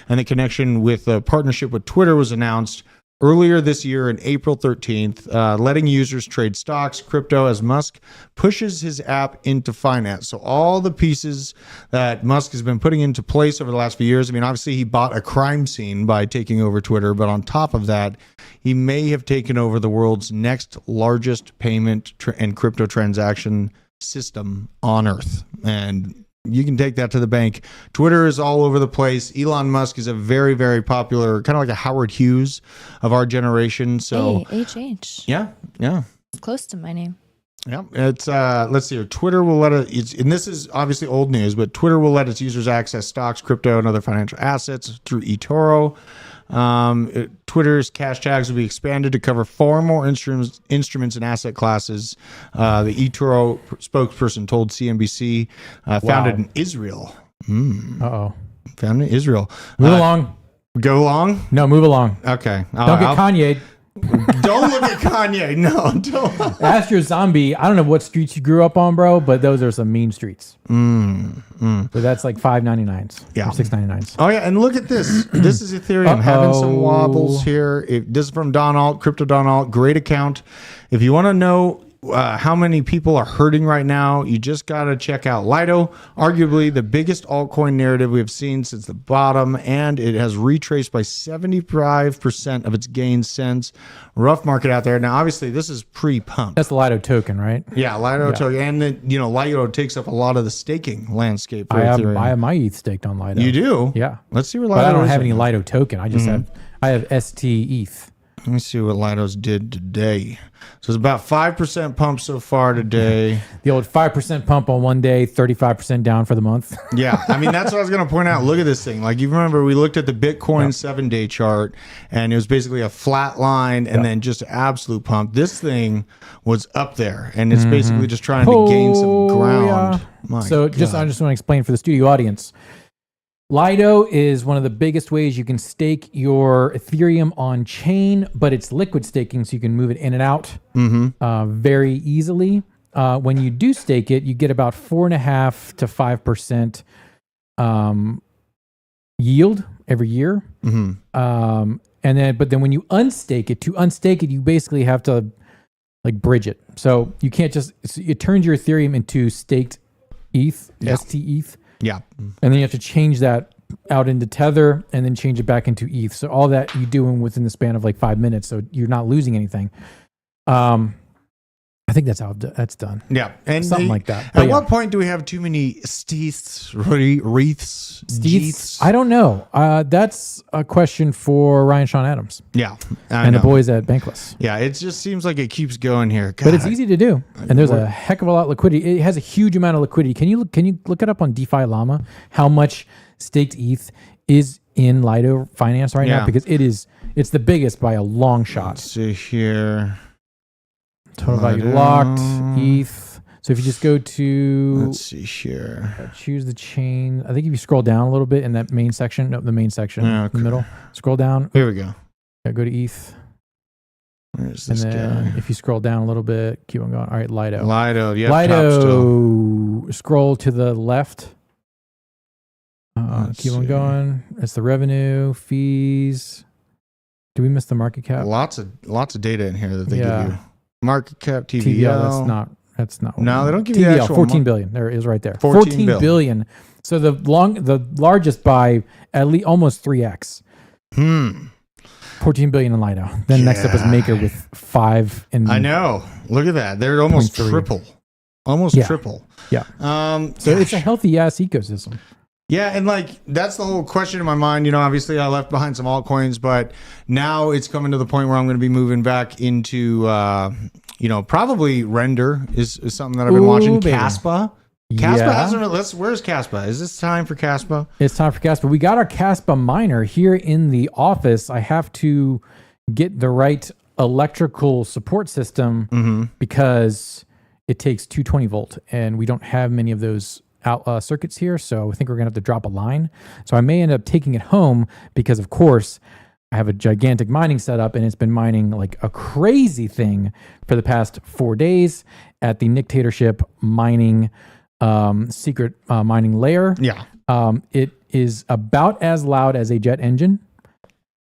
and the connection with a partnership with Twitter was announced earlier this year on April 13th, letting users trade stocks, crypto, as Musk pushes his app into finance. So all the pieces that Musk has been putting into place over the last few years, I mean, obviously he bought a crime scene by taking over Twitter, but on top of that, he may have taken over the world's next largest payment and crypto transaction system on Earth. And you can take that to the bank. Twitter is all over the place. Elon Musk is a very, very popular, kind of like a Howard Hughes of our generation. So HH. Yeah. It's close to my name. Yeah. It's let's see here. Twitter will let it, and this is obviously old news, but Twitter will let its users access stocks, crypto, and other financial assets through eToro. Twitter's cash tags will be expanded to cover far more instruments and asset classes. The eToro spokesperson told CNBC, founded in Israel. Founded in Israel. Move along. Go along? No, move along. Okay. Don't get Kanye. Don't look at Kanye. No, don't. Ask your zombie. I don't know what streets you grew up on, bro, but those are some mean streets. But that's like $5.99s. Yeah. Or $6.99s. Oh, yeah. And look at this. This is Ethereum having some wobbles here. This is from Don Alt, Crypto Don Alt. Great account. If you want to know how many people are hurting right now, you just got to check out Lido, arguably the biggest altcoin narrative we have seen since the bottom, and it has retraced by 75% of its gains since. Rough market out there. Now, obviously, this is pre-pump. That's the Lido token, right? Yeah, Lido token. And then, Lido takes up a lot of the staking landscape for Ethereum. I have my ETH staked on Lido. You do? Yeah. Let's see where Lido is. But I don't have right any now. Lido token. I just have ST ETH. Let me see what Lido's did today. So it's about 5% pump so far today. The old 5% pump on one day, 35% down for the month. Yeah. I mean, that's what I was going to point out. Look at this thing. Like, you remember we looked at the Bitcoin 7-day chart, and it was basically a flat line and then just absolute pump. This thing was up there, and it's basically just trying to gain some ground. Yeah. So I just want to explain for the studio audience. Lido is one of the biggest ways you can stake your Ethereum on chain, but it's liquid staking, so you can move it in and out very easily. When you do stake it, you get about 4.5 to 5% yield every year. But then when you unstake it, you basically have to like bridge it. So you can't it turns your Ethereum into staked ETH, ST ETH. Yeah. And then you have to change that out into Tether and then change it back into ETH. So all that you do within the span of like 5 minutes. So you're not losing anything. I think that's how that's done. Yeah. And something like that. At what point do we have too many wreaths? I don't know. That's a question for Ryan Sean Adams. Yeah. And the boys at Bankless. Yeah. It just seems like it keeps going here. God. But it's easy to do. And there's a heck of a lot of liquidity. It has a huge amount of liquidity. Can you look it up on DeFi Llama? How much staked ETH is in Lido Finance right now? Because it's the biggest by a long shot. Let's see here. Total value locked, ETH. So if you just go to... Let's see here. Choose the chain. I think if you scroll down a little bit in that main section. No, the main section in the middle. Scroll down. Here we go. Go to ETH. Where's this guy? If you scroll down a little bit, keep on going. All right, Lido. Yeah, Lido. Scroll to the left. Keep on going. It's the revenue, fees. Do we miss the market cap? Lots of data in here that they give you. Market cap, TVL. TVL, that's not That's not. No, they don't give you TVL, the actual 14 billion. There it is right there. 14 billion. So the largest by at least almost 3x. 14 billion in Lido. Then next up is Maker with 5. I know. Look at that. They're almost triple. Almost triple. Yeah. So it's a healthy ass ecosystem. Yeah, and like that's the whole question in my mind. Obviously I left behind some altcoins, but now it's coming to the point where I'm going to be moving back into, probably Render is something that I've been watching. Baby. Caspa. Caspa hasn't. Where's Caspa? Is this time for Caspa? It's time for Caspa. We got our Caspa miner here in the office. I have to get the right electrical support system because it takes 220 volt, and we don't have many of those circuits here, so I think we're gonna have to drop a line. So I may end up taking it home because, of course, I have a gigantic mining setup, and it's been mining like a crazy thing for the past 4 days at the Dictatorship mining secret mining layer. Yeah. It is about as loud as a jet engine.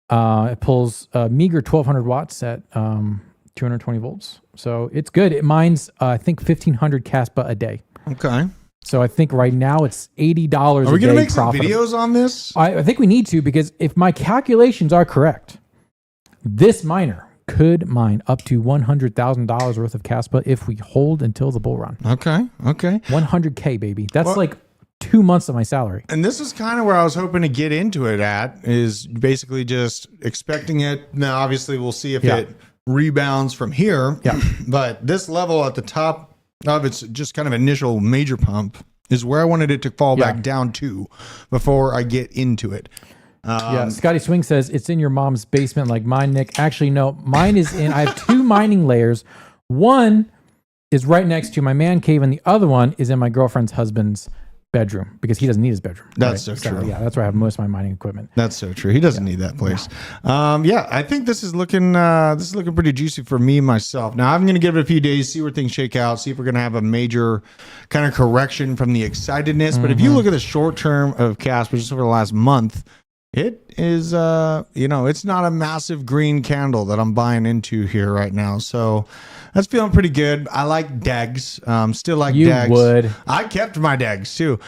It pulls a meager 1200 watts at 220 volts, so it's good. It mines I think 1500 Caspa a day. Okay. So I think right now it's $80 a day. Are we going to make some profitable. videos on this? I think we need to, because if my calculations are correct, this miner could mine up to $100,000 worth of Caspa if we hold until the bull run. Okay. 100K, baby. That's like 2 months of my salary. And this is kind of where I was hoping to get into it at, is basically just expecting it. Now, obviously, we'll see if it rebounds from here. Yeah. But this level at the top of its just kind of initial major pump is where I wanted it to fall back down to before I get into it. Scotty Swing says it's in your mom's basement like mine, Nick. Actually, no, mine is in. I have 2 mining layers. One is right next to my man cave, and the other one is in my girlfriend's husband's bedroom because he doesn't need his bedroom. That's so true. Yeah, that's where I have most of my mining equipment. That's so true. He doesn't need that place. I think this is looking pretty juicy for me myself. Now I'm going to give it a few days, see where things shake out, see if we're going to have a major kind of correction from the excitedness. But if you look at the short term of Casper just over the last month, it is, it's not a massive green candle that I'm buying into here right now. So that's feeling pretty good. I like DEGs. Still like DEGs. You would. I kept my DEGs too.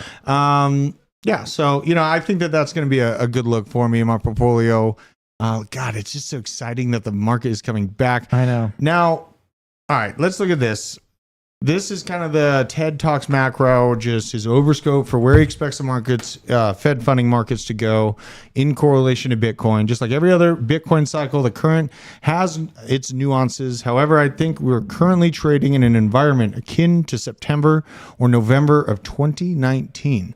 So, I think that's going to be a good look for me in my portfolio. God, it's just so exciting that the market is coming back. I know. Now, all right, let's look at this. This is kind of the TED Talks macro, just his overscope for where he expects the markets, Fed funding markets to go in correlation to Bitcoin. Just like every other Bitcoin cycle, the current has its nuances. However, I think we're currently trading in an environment akin to September or November of 2019.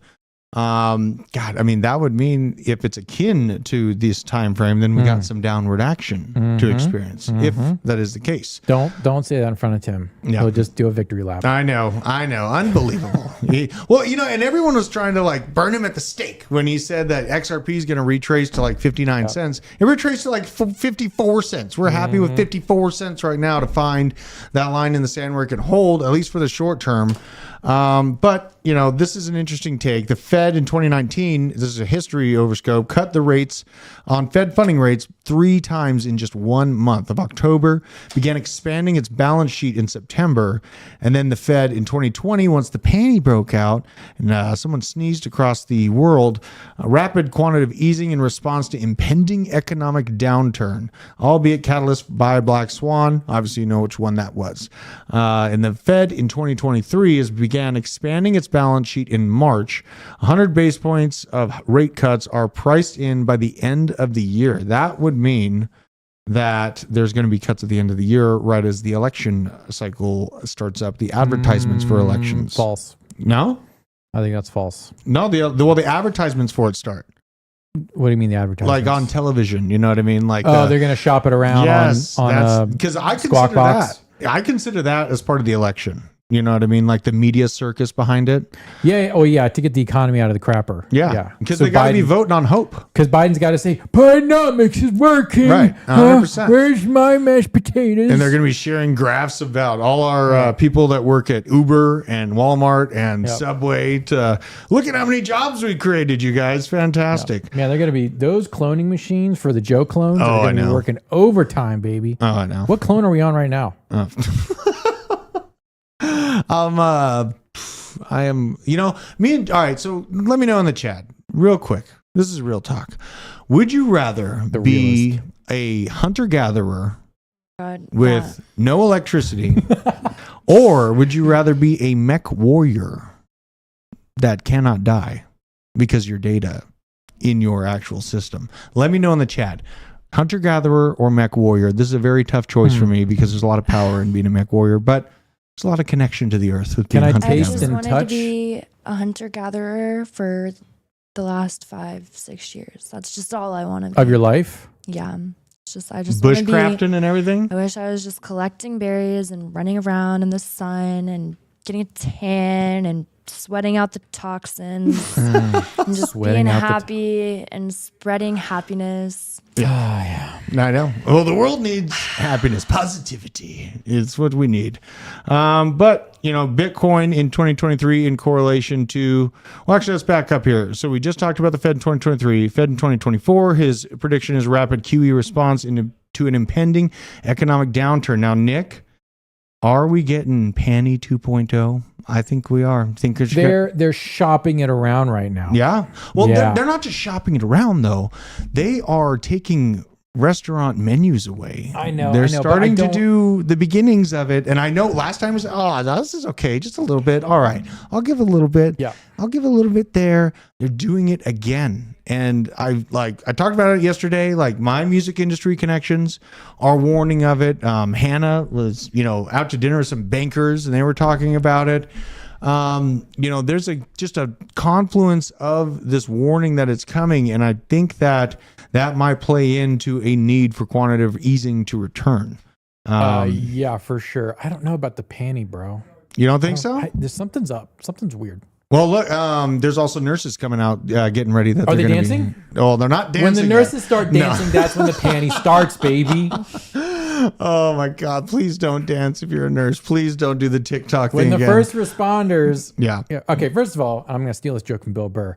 That would mean if it's akin to this time frame, then we got some downward action to experience, if that is the case. Don't say that in front of Tim. Yeah. He'll just do a victory lap. I know, unbelievable. And everyone was trying to like burn him at the stake when he said that XRP is going to retrace to like 59 cents. It retraced to like 54 cents. We're happy with 54 cents right now to find that line in the sand where it can hold, at least for the short term. But this is an interesting take. The Fed in 2019, this is a history overscope, cut the rates on Fed funding rates 3 times in just 1 month of October, began expanding its balance sheet in September. And then the Fed in 2020, once the panty broke out and someone sneezed across the world, rapid quantitative easing in response to impending economic downturn, albeit catalyst by Black Swan. Obviously, you know which one that was. And the Fed in 2023 began expanding its balance sheet in March. 100 base points of rate cuts are priced in by the end of the year. That would mean that there's going to be cuts at the end of the year, right as the election cycle starts up. The advertisements for elections. False. No? I think that's false. No, the advertisements for it start. What do you mean the advertisements? Like on television, you know what I mean? Like they're going to shop it around on because I Squawk consider Box. that. I consider that as part of the election. You know what I mean? Like the media circus behind it. Yeah. Oh, yeah. To get the economy out of the crapper. Yeah. Because they got to be voting on hope. Because Biden's got to say, Bidenomics is working. Right. 100%. Where's my mashed potatoes? And they're going to be sharing graphs about all our people that work at Uber and Walmart and Subway to look at how many jobs we created, you guys. Fantastic. Yep. Man, they're going to be those cloning machines for the Joe clones. Oh, are going to be working overtime, baby. Oh, I know. What clone are we on right now? I am, all right. So let me know in the chat real quick. This is real talk. Would you rather be a hunter-gatherer with no electricity, or would you rather be a mech warrior that cannot die because your data in your actual system? Let me know in the chat. Hunter-gatherer or mech warrior. This is a very tough choice for me because there's a lot of power in being a mech warrior, but there's a lot of connection to the earth with being a hunter-gatherer. I just wanted to be a hunter-gatherer for the last 5-6 years. That's just all I want to be. Of your life? Yeah. I just bushcrafting and everything. I wish I was just collecting berries and running around in the sun and getting a tan and sweating out the toxins and just being happy and spreading happiness. Yeah. I know. Well, the world needs happiness, positivity. It's what we need. But, Bitcoin in 2023 in correlation to, well, actually, let's back up here. So we just talked about the Fed in 2023. Fed in 2024, his prediction is rapid QE response to an impending economic downturn. Now, Nick, are we getting Panny 2.0? I think we are. They're shopping it around right now. Yeah. Well, they're not just shopping it around, though. They are taking restaurant menus away. I know. They're starting to do the beginnings of it. And I know last time was, this is okay. Just a little bit. All right. I'll give a little bit. Yeah. I'll give a little bit there. They're doing it again. And I talked about it yesterday. Like, my music industry connections are warning of it. Hannah was, out to dinner with some bankers and they were talking about it. There's just a confluence of this warning that it's coming. And I think that might play into a need for quantitative easing to return. Yeah, for sure. I don't know about the panty, bro. You don't think so? There's something's up. Something's weird. Well, look, there's also nurses coming out getting ready. Are they dancing? Oh, they're not dancing. When the nurses start dancing, that's when the panty starts, baby. Oh my God! Please don't dance if you're a nurse. Please don't do the TikTok when thing. When the first responders, yeah. Okay, first of all, I'm going to steal this joke from Bill Burr.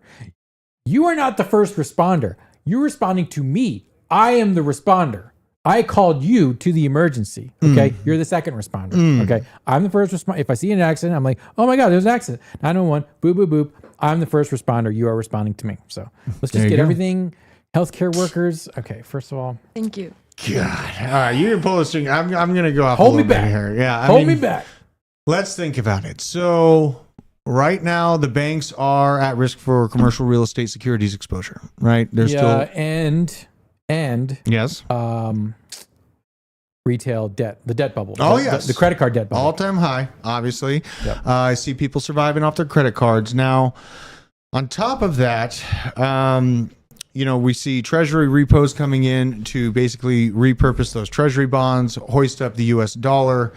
You are not the first responder. You're responding to me. I am the responder. I called you to the emergency. Okay, you're the second responder. Okay, I'm the first responder. If I see an accident, I'm like, oh my God, there's an accident. 911, boop, boop, boop. I'm the first responder. You are responding to me. So let's just get everything. Healthcare workers. Okay, first of all, thank you. God, all right, you didn't pull this string. I'm going to go off. Hold me back here. Yeah, hold me back. Let's think about it. So right now, the banks are at risk for commercial real estate securities exposure. Right? There's still and yes, retail debt, the debt bubble. Yes, the credit card debt bubble, all-time high. Obviously, yep. I see people surviving off their credit cards now. On top of that, we see Treasury repos coming in to basically repurpose those Treasury bonds, hoist up the U.S. dollar.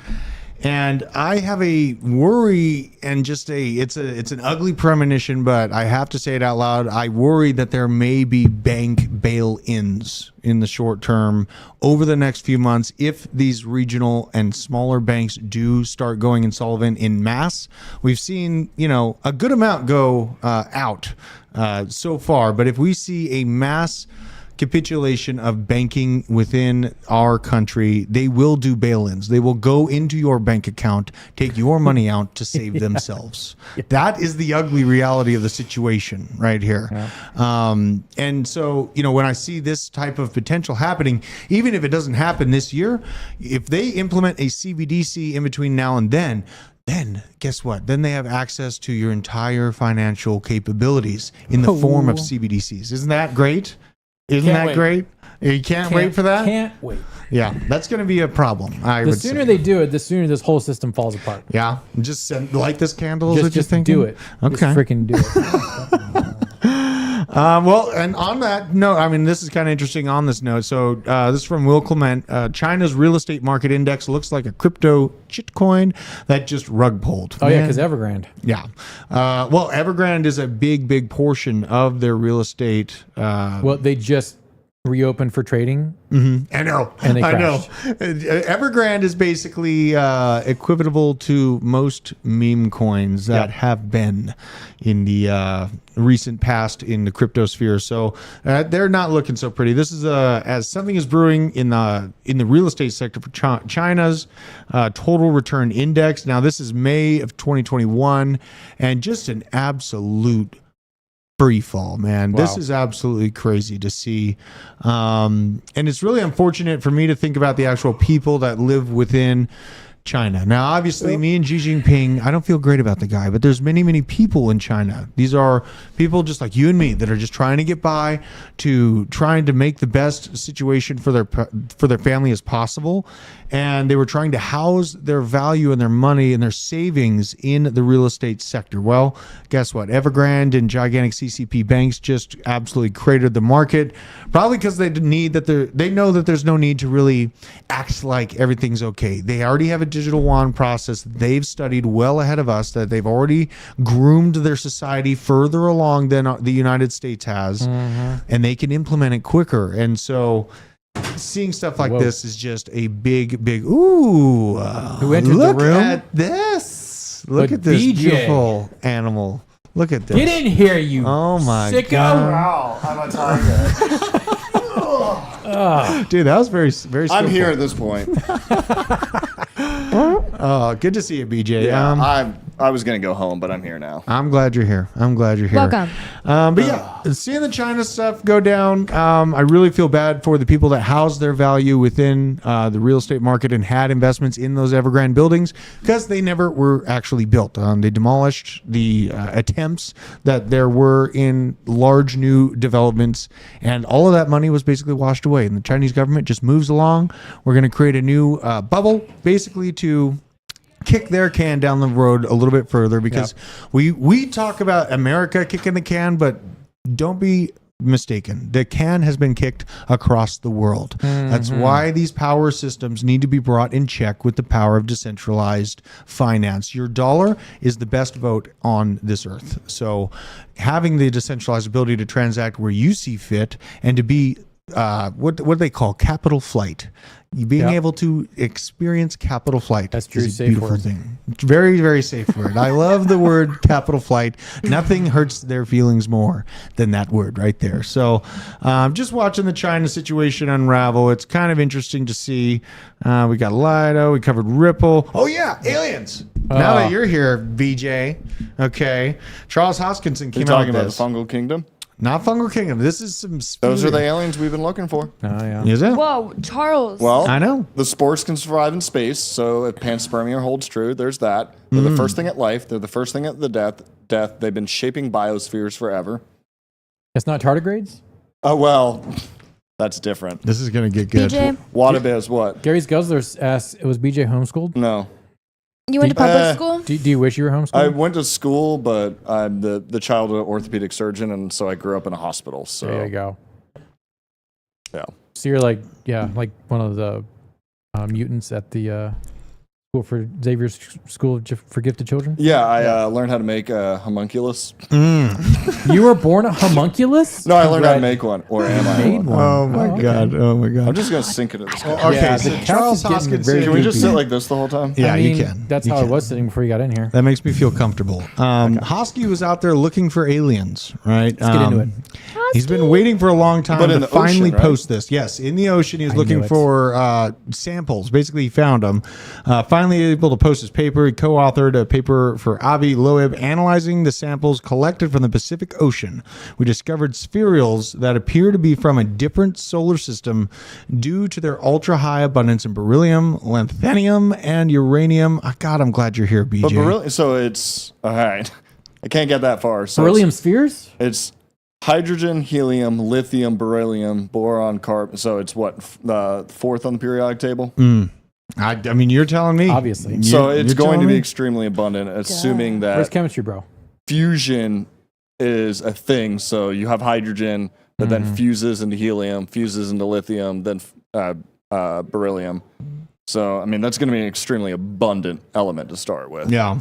And I have a worry and it's an ugly premonition, but I have to say it out loud. I worry that there may be bank bail-ins in the short term over the next few months if these regional and smaller banks do start going insolvent in mass. We've seen, a good amount go out so far, but if we see a mass capitulation of banking within our country, they will do bail-ins. They will go into your bank account, take your money out to save themselves. That is the ugly reality of the situation right here. And so, when I see this type of potential happening, even if it doesn't happen this year, if they implement a CBDC in between now and then guess what? Then they have access to your entire financial capabilities in the form of CBDCs. Isn't that great? Isn't that great? You can't wait for that? Can't wait. Yeah, that's going to be a problem. The sooner they do it, the sooner this whole system falls apart. Yeah, just light this candle. Just do it. Okay, just freaking do it. Well, and on that note, this is kind of interesting on this note. So this is from Will Clement. China's real estate market index looks like a crypto shitcoin that just rug pulled. Oh, yeah, because Evergrande. Yeah. Well, Evergrande is a big portion of their real estate. Well, they just reopened for trading. I know. And they I know. crashed. Evergrande is basically equivalent to most meme coins that have been in the recent past in the crypto sphere. So they're not looking so pretty. This is as something is brewing in the real estate sector for China's total return index. Now this is May of 2021, and just an absolute free fall, man. Wow. This is absolutely crazy to see. And it's really unfortunate for me to think about the actual people that live within China. Now, obviously, me and Xi Jinping, I don't feel great about the guy, but there's many, many people in China. These are people just like you and me that are just trying to get by, trying to make the best situation for their family as possible. And they were trying to house their value and their money and their savings in the real estate sector. Well, guess what? Evergrande and gigantic CCP banks just absolutely cratered the market, probably because they know that there's no need to really act like everything's okay. They already have a digital yuan process they've studied well ahead of us, that they've already groomed their society further along than the United States has, and they can implement it quicker. And so seeing stuff like this is just a big ooh. Who entered look the room? at this. Look at this BJ. beautiful animal. Look at this. Get in here, you Oh my sicko. god. Wow, I'm a tiger. Dude, that was very very I'm skillful. here at this point. Oh, good to see you, BJ. I was going to go home, but I'm here now. I'm glad you're here. Welcome. But yeah, seeing the China stuff go down, I really feel bad for the people that house their value within the real estate market and had investments in those Evergrande buildings, because they never were actually built. They demolished the attempts that there were in large new developments, and all of that money was basically washed away. And the Chinese government just moves along. We're going to create a new bubble, basically to kick their can down the road a little bit further, because we talk about America kicking the can, but don't be mistaken. The can has been kicked across the world. That's why these power systems need to be brought in check with the power of decentralized finance. Your dollar is the best vote on this earth. So having the decentralized ability to transact where you see fit and to be what do they call capital flight? Being able to experience capital flight. That's true. Is a Safe beautiful word. thing. Very, very safe word. I love the word capital flight. Nothing hurts their feelings more than that word right there. So just watching the China situation unravel, it's kind of interesting to see. We got Lido, we covered Ripple. Oh yeah, aliens. Now that you're here, BJ. Okay. Charles Hoskinson came You're out talking with about this. the Fungal Kingdom? Not Fungal Kingdom. This is some Those are the aliens we've been looking for. Oh, yeah. Is it? Whoa, Charles. Well, I know. the spores can survive in space, so if panspermia holds true, there's that. They're the first thing at life. They're the first thing at the death. They've been shaping biospheres forever. It's not tardigrades? Oh, well, that's different. This is going to get good. BJ, Wadabears what? Gary's Guzzler asked, was BJ homeschooled? No. you went to public school? Do you wish you were homeschooled? I went to school, but I'm the child of an orthopedic surgeon, and so I grew up in a hospital. So There you go. Yeah. So you're like one of the mutants at the school for Xavier's School for Gifted Children? Yeah, I learned how to make a homunculus. You were born a homunculus? No, I learned how to make one, or am I Made one? one. Oh my okay. god. Oh my god. I'm just gonna sink into this. Okay, Yeah, so the couch Charles is getting Hoskinson. very Can we just goofy. sit like this the whole time? Yeah, I mean, you can. That's You how can. it was sitting before you got in here. That makes me feel comfortable. Hosky was out there looking for aliens, right? Let's get into it. He's been waiting for a long time But in to the ocean, finally right? post this. Yes, in the ocean. He was I looking knew it. for samples. Basically, he found them. Finally able to post his paper. He co-authored a paper for Avi Loeb analyzing the samples collected from the Pacific Ocean. We discovered spherules that appear to be from a different solar system due to their ultra-high abundance in beryllium, lanthanum, and uranium. God, I'm glad you're here, BJ. But beryllium, so it's all right. I can't get that far. So Beryllium spheres? It's hydrogen, helium, lithium, beryllium, boron, carbon. So it's what the fourth on the periodic table. I mean, you're telling me. Obviously. So it's You're going to telling be me? extremely abundant, assuming Where's that chemistry, bro? fusion is a thing. So you have hydrogen that then fuses into helium, fuses into lithium, then beryllium. So, I mean, that's going to be an extremely abundant element to start with. Yeah.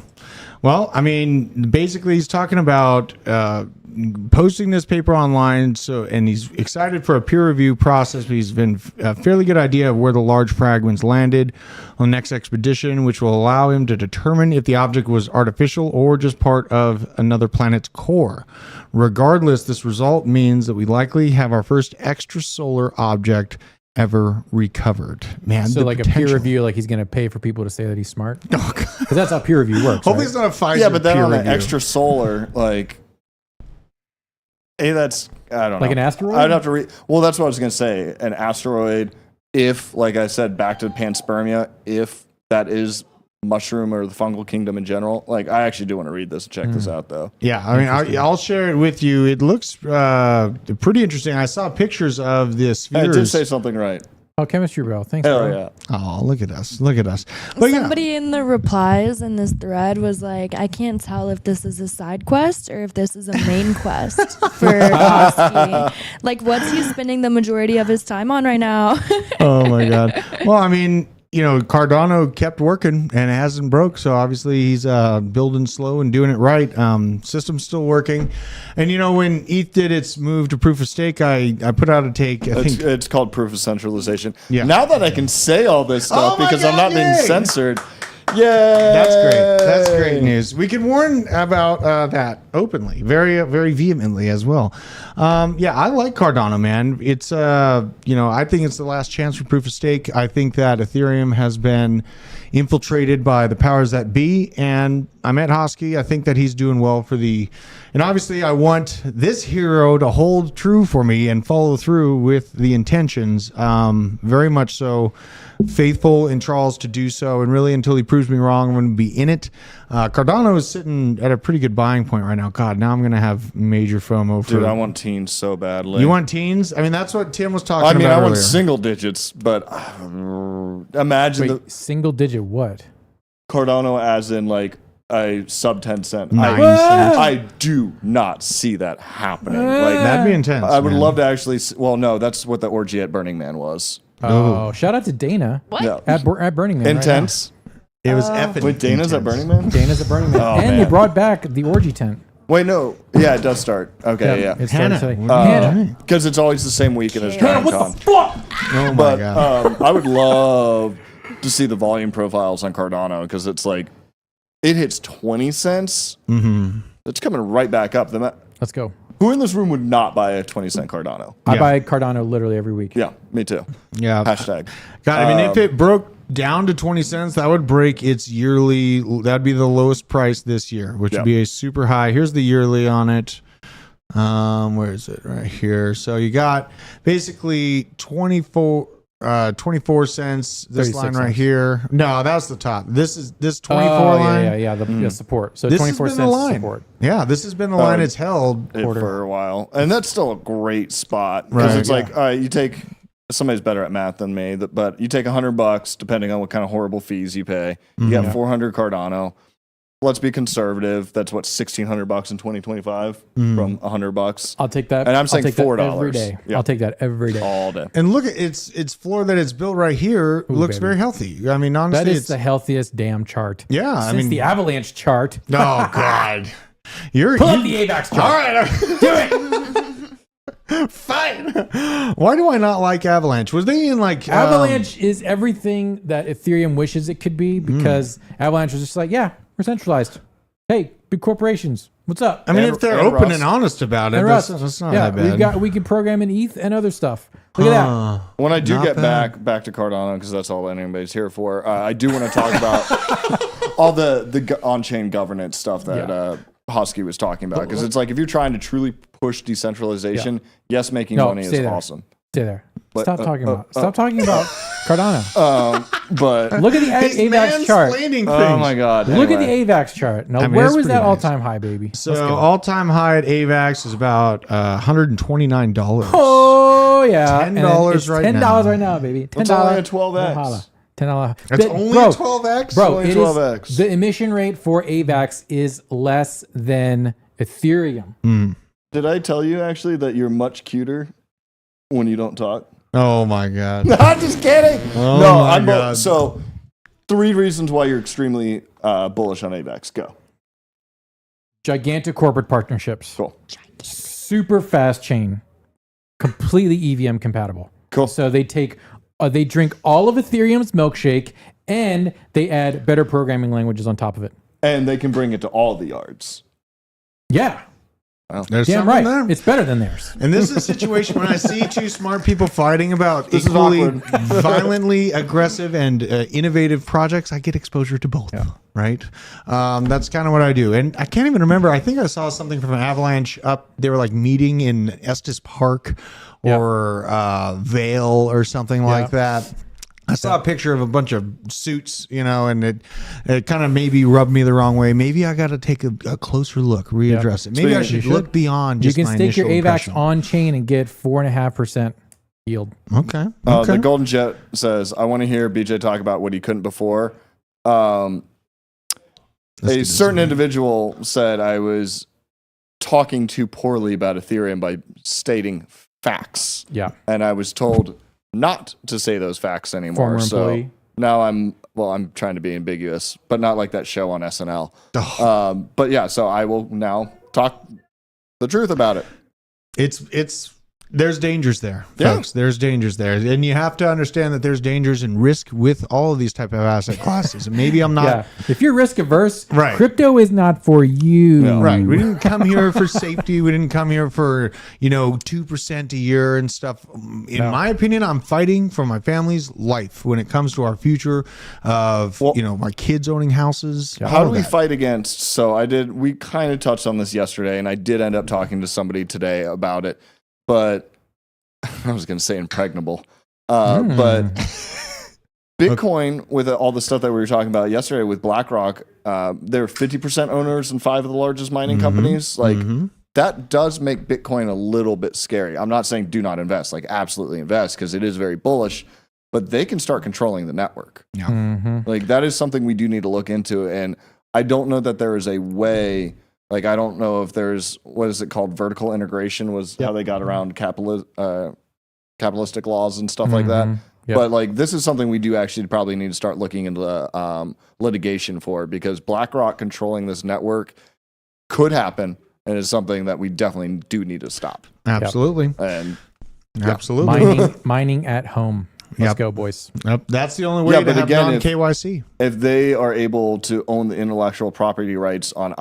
Well, I mean, basically, he's talking about posting this paper online. And he's excited for a peer review process. But he's been a fairly good idea of where the large fragments landed on the next expedition, which will allow him to determine if the object was artificial or just part of another planet's core. Regardless, this result means that we likely have our first extrasolar object ever recovered. Man, so like potential. A peer review, like he's going to pay for people to say that he's smart. Because that's how peer review works. Hopefully, it's not a Pfizer. Yeah, but then on the extrasolar, like, that's I don't know, like an asteroid. I'd have to read. Well, that's what I was going to say. An asteroid, if, like I said, back to panspermia, if that is mushroom or the fungal kingdom in general. Like, I actually do want to read this and check this out, though. Yeah, I mean, I'll share it with you. It looks pretty interesting. I saw pictures of the spheres. I did say something right. Oh, chemistry bro. Thanks, Hell bro. Yeah. Oh, look at us. Look at us. But somebody in the replies in this thread was like, I can't tell if this is a side quest or if this is a main quest for Husky. Like, what's he spending the majority of his time on right now? Oh, my God. Well, I mean, Cardano kept working and it hasn't broke. So obviously he's building slow and doing it right. System's still working. And when ETH did its move to proof of stake, I put out a take. I think it's called proof of centralization. Yeah. Now that I can say all this stuff because I'm not being censored. Yeah, that's great. That's great news. We can warn about that openly, very, very vehemently as well. I like Cardano, man. It's I think it's the last chance for proof of stake. I think that Ethereum has been infiltrated by the powers that be, and I met Hosky. I think that he's doing well and obviously I want this hero to hold true for me and follow through with the intentions. Very much so. Faithful in Charles to do so, and really until he proves me wrong, I'm going to be in it. Cardano is sitting at a pretty good buying point right now. God, now I'm going to have major FOMO. Dude, I want teens so badly. You want teens? I mean, that's what Tim was talking about. I want earlier. single digits, but imagine single digit what? Cardano as in like a sub 10 cent. 9 cents. I do not see that happening. Like, that'd be intense. I would love to actually. Well, no, that's what the orgy at Burning Man was. Oh, shout out to Dana. What? Yeah. At Burning Man. Intense. Right it was effing. Wait, Dana's intense. at Burning Man? Dana's at Burning Man. And they brought back the orgy tent. Wait, no. Yeah, it does start. Okay, yeah. It starts Hannah. Because it's always the same weekend as Hannah, Dragon what the fuck? Oh my God. I would love to see the volume profiles on Cardano because it's like, it hits 20 cents. Mm-hmm. It's coming right back up. Let's go. Who in this room would not buy a 20 cent Cardano? I buy Cardano literally every week. Yeah, me too. Yeah. Hashtag. God, I mean, if it broke down to 20 cents, that would break its yearly. That'd be the lowest price this year, which would be a super high. Here's the yearly on it. Where is it? Right here. So you got basically 24 cents. This line right cents. here. No, that's the top. This 24 line. Yeah. The support. So this 24 has been the cents line. support. Yeah, this has been the line it's held for a while, and that's still a great spot because it's like, all right, you take. Somebody's better at math than me, but you take $100, depending on what kind of horrible fees you pay. You got 400 Cardano. Let's be conservative. That's what, $1,600 in 2025 from $100. I'll take that. And I'm saying $4 every day. Yeah. I'll take that every day, all day. And look at its floor that it's built right here. Looks very healthy. I mean, honestly, that is the healthiest damn chart. Yeah, Since I mean the avalanche chart. Oh God, pull up the AVAX chart. All right, do it. Fine. Why do I not like Avalanche? Was they in like Avalanche is everything that Ethereum wishes it could be because Avalanche was just like, yeah, we're centralized. Hey, big corporations, what's up? I mean, if they're open and honest about it, that's not that bad. We can program in ETH and other stuff. Look at that. When I do get back to Cardano, because that's all anybody's here for, I do want to talk about all the on-chain governance stuff that Husky was talking about. Because it's like, if you're trying to truly push decentralization, yes, making money is awesome. Stay there. Stop talking about Cardano. But look at the AVAX chart. Oh my God! Look at the AVAX chart. Now, where was that all-time high, baby? So all-time high at AVAX is about $129. Oh yeah, $10 right now. $10 right now, baby. $10. It's only a 12x. $10. That's only a 12x. Bro, only 12x. The emission rate for AVAX is less than Ethereum. Did I tell you actually that you're much cuter when you don't talk. Oh my God. I'm just kidding. Oh no, my God. So 3 reasons why you're extremely bullish on AVAX. Go. Gigantic corporate partnerships. Cool. Super fast chain. Completely EVM compatible. Cool. So they take, they drink all of Ethereum's milkshake and they add better programming languages on top of it. And they can bring it to all the yards. Yeah. There's Damn something right. there. It's better than theirs. And this is a situation when I see two smart people fighting about This is equally awkward. violently aggressive and innovative projects. I get exposure to both, right? That's kind of what I do. And I can't even remember. I think I saw something from Avalanche up. They were like meeting in Estes Park or Vale or something like that. I saw a picture of a bunch of suits, and it kind of maybe rubbed me the wrong way. Maybe I got to take a closer look, readdress it. Maybe I should look beyond You just can my stake your initial AVAX impression. on chain and get 4.5% yield. Okay. The Golden Jet says, I want to hear BJ talk about what he couldn't before. A certain individual said I was talking too poorly about Ethereum by stating facts. Yeah. And I was told not to say those facts anymore. Former So employee. now I'm trying to be ambiguous, but not like that show on SNL. But yeah, so I will now talk the truth about it. There's dangers there, folks. There's dangers there. And you have to understand that there's dangers and risk with all of these type of asset classes. And maybe I'm not. Yeah. If you're risk averse, Right. crypto is not for you. No. Right. We didn't come here for safety. We didn't come here for, 2% a year and stuff. In my opinion, I'm fighting for my family's life when it comes to our future of, my kids owning houses. How do we fight against? So we kind of touched on this yesterday, and I did end up talking to somebody today about it. But I was going to say impregnable. But Bitcoin, with all the stuff that we were talking about yesterday with BlackRock, they're 50% owners in 5 of the largest mining companies. That does make Bitcoin a little bit scary. I'm not saying do not invest, absolutely invest, because it is very bullish, but they can start controlling the network. Yeah. That is something we do need to look into. And I don't know that there is a way. I don't know if there's, what is it called? Vertical integration was how they got around capitalistic laws and stuff like that. Yep. But this is something we do actually probably need to start looking into litigation for, because BlackRock controlling this network could happen, and is something that we definitely do need to stop. Absolutely. And absolutely. Mining at home. Let's go, boys. That's the only way to have non-KYC. If they are able to own the intellectual property rights on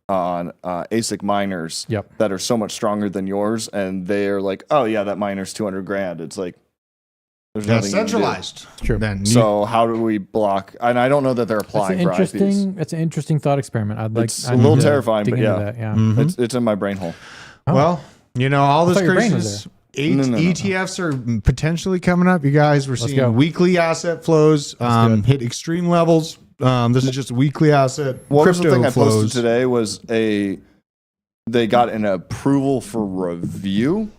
ASIC miners that are so much stronger than yours, and they're like, oh yeah, that miner's $200,000. It's like there's nothing centralized. True. Then so how do we block? And I don't know that they're applying for IPs. It's an interesting thought experiment. It's a little terrifying, but yeah. It's in my brain hole. Well, all this your brain was craziness. ETFs are potentially coming up, you guys. We're seeing go. weekly asset flows hit extreme levels. This is just weekly asset. What was crypto the thing flows. I posted today was they got an approval for review.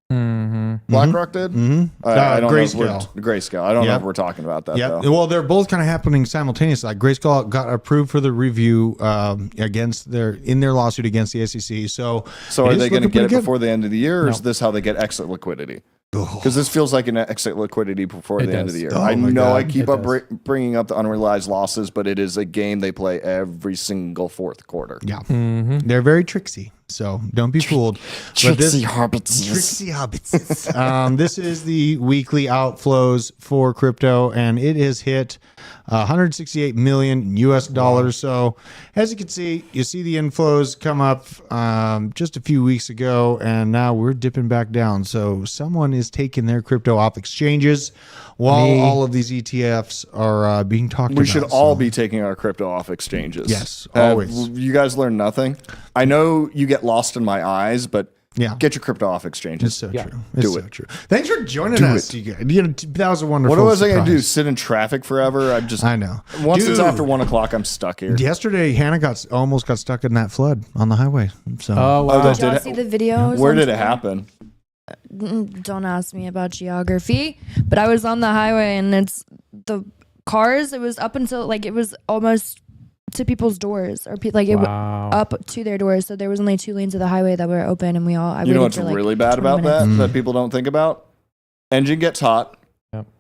BlackRock did. I don't Grayscale. know if Grayscale. I don't know if we're talking about that. Yeah. Though. Well, they're both kind of happening simultaneously. Grayscale got approved for the review in their lawsuit against the SEC. So are they going to get it before the end of the year, or is this how they get exit liquidity? Because this feels like an exit liquidity before the end of the year. I know I keep bringing up the unrealized losses, but it is a game they play every single fourth quarter. Yeah. They're very tricksy. So don't be fooled. Tricksy hobbits. Tricksy hobbits. This is the weekly outflows for crypto, and it has hit $168 million US dollars. So as you can see, you see the inflows come up just a few weeks ago, and now we're dipping back down. So someone is taking their crypto off exchanges while all of these ETFs are being talked about. We should all be taking our crypto off exchanges. Yes, always. You guys learn nothing. I know you get lost in my eyes, but get your crypto off exchanges. It's so true. Do so it. true. Thanks for joining us. That was a wonderful What was I surprise. going to do? Sit in traffic forever? I know. Once it's after 1 o'clock, I'm stuck here. Yesterday, Hannah almost got stuck in that flood on the highway. So Did y'all see the videos? Where did it happen? Don't ask me about geography, but I was on the highway and it's the cars. It was up until it was almost to people's doors, or up to their doors. So there was only 2 lanes of the highway that were open, and I You know waited what's for really bad 20 about minutes. that people don't think about? engine gets hot,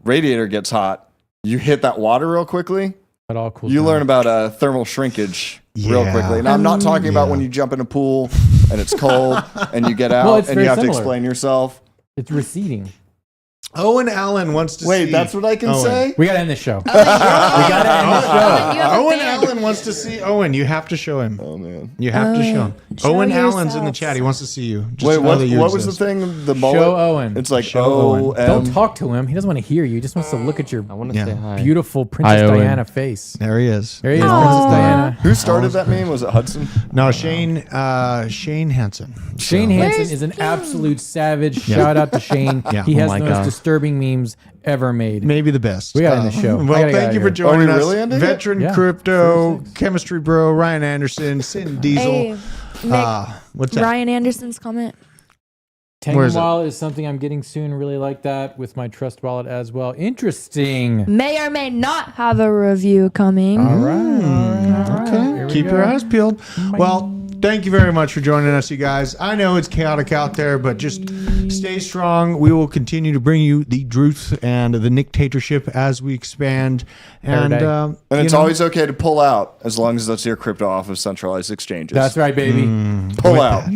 radiator gets hot, you hit that water real quickly, it all cools you down. learn about thermal shrinkage real quickly. Now, I'm not talking about when you jump in a pool and it's cold and you get out and you have to explain yourself. It's receding. Owen Allen wants to see. Wait, that's what I can say? We got to end the show. We got to end the show. Owen Allen wants to see Owen. You have to show him. Oh, man. You have to show him. Show Owen yourself. Allen's in the chat. He wants to see you. Just Wait, to know what that you was the exist. thing? The mullet? Show Owen. It's like Owen. Don't talk to him. He doesn't want to hear you. He just wants to look at your I want to say hi. beautiful Princess Owen. Diana face. There he is. There he is, Princess Diana. Who started that meme? Was it Hudson? No, Shane Hansen. Shane Hansen is an absolute savage. Shout out to Shane. Yeah. He has Oh my the most God. distirbing memes ever made. Maybe the best. We got to end the show. Well, thank you for joining us. really ending it? Veteran Yeah. Crypto, Chemistry Bro, Ryan Anderson, Sin Diesel. Hey, Nick, What's that? Ryan Anderson's comment. Where Tango is it? Wallet is something I'm getting soon. Really like that with my Trust Wallet as well. Interesting. May or may not have a review coming. All right. Okay. Keep your eyes peeled. Well, thank you very much for joining us, you guys. I know it's chaotic out there, but just stay strong. We will continue to bring you the truth and the dictatorship as we expand. And And it's always okay to pull out as long as that's your crypto off of centralized exchanges. That's right, baby. Pull out.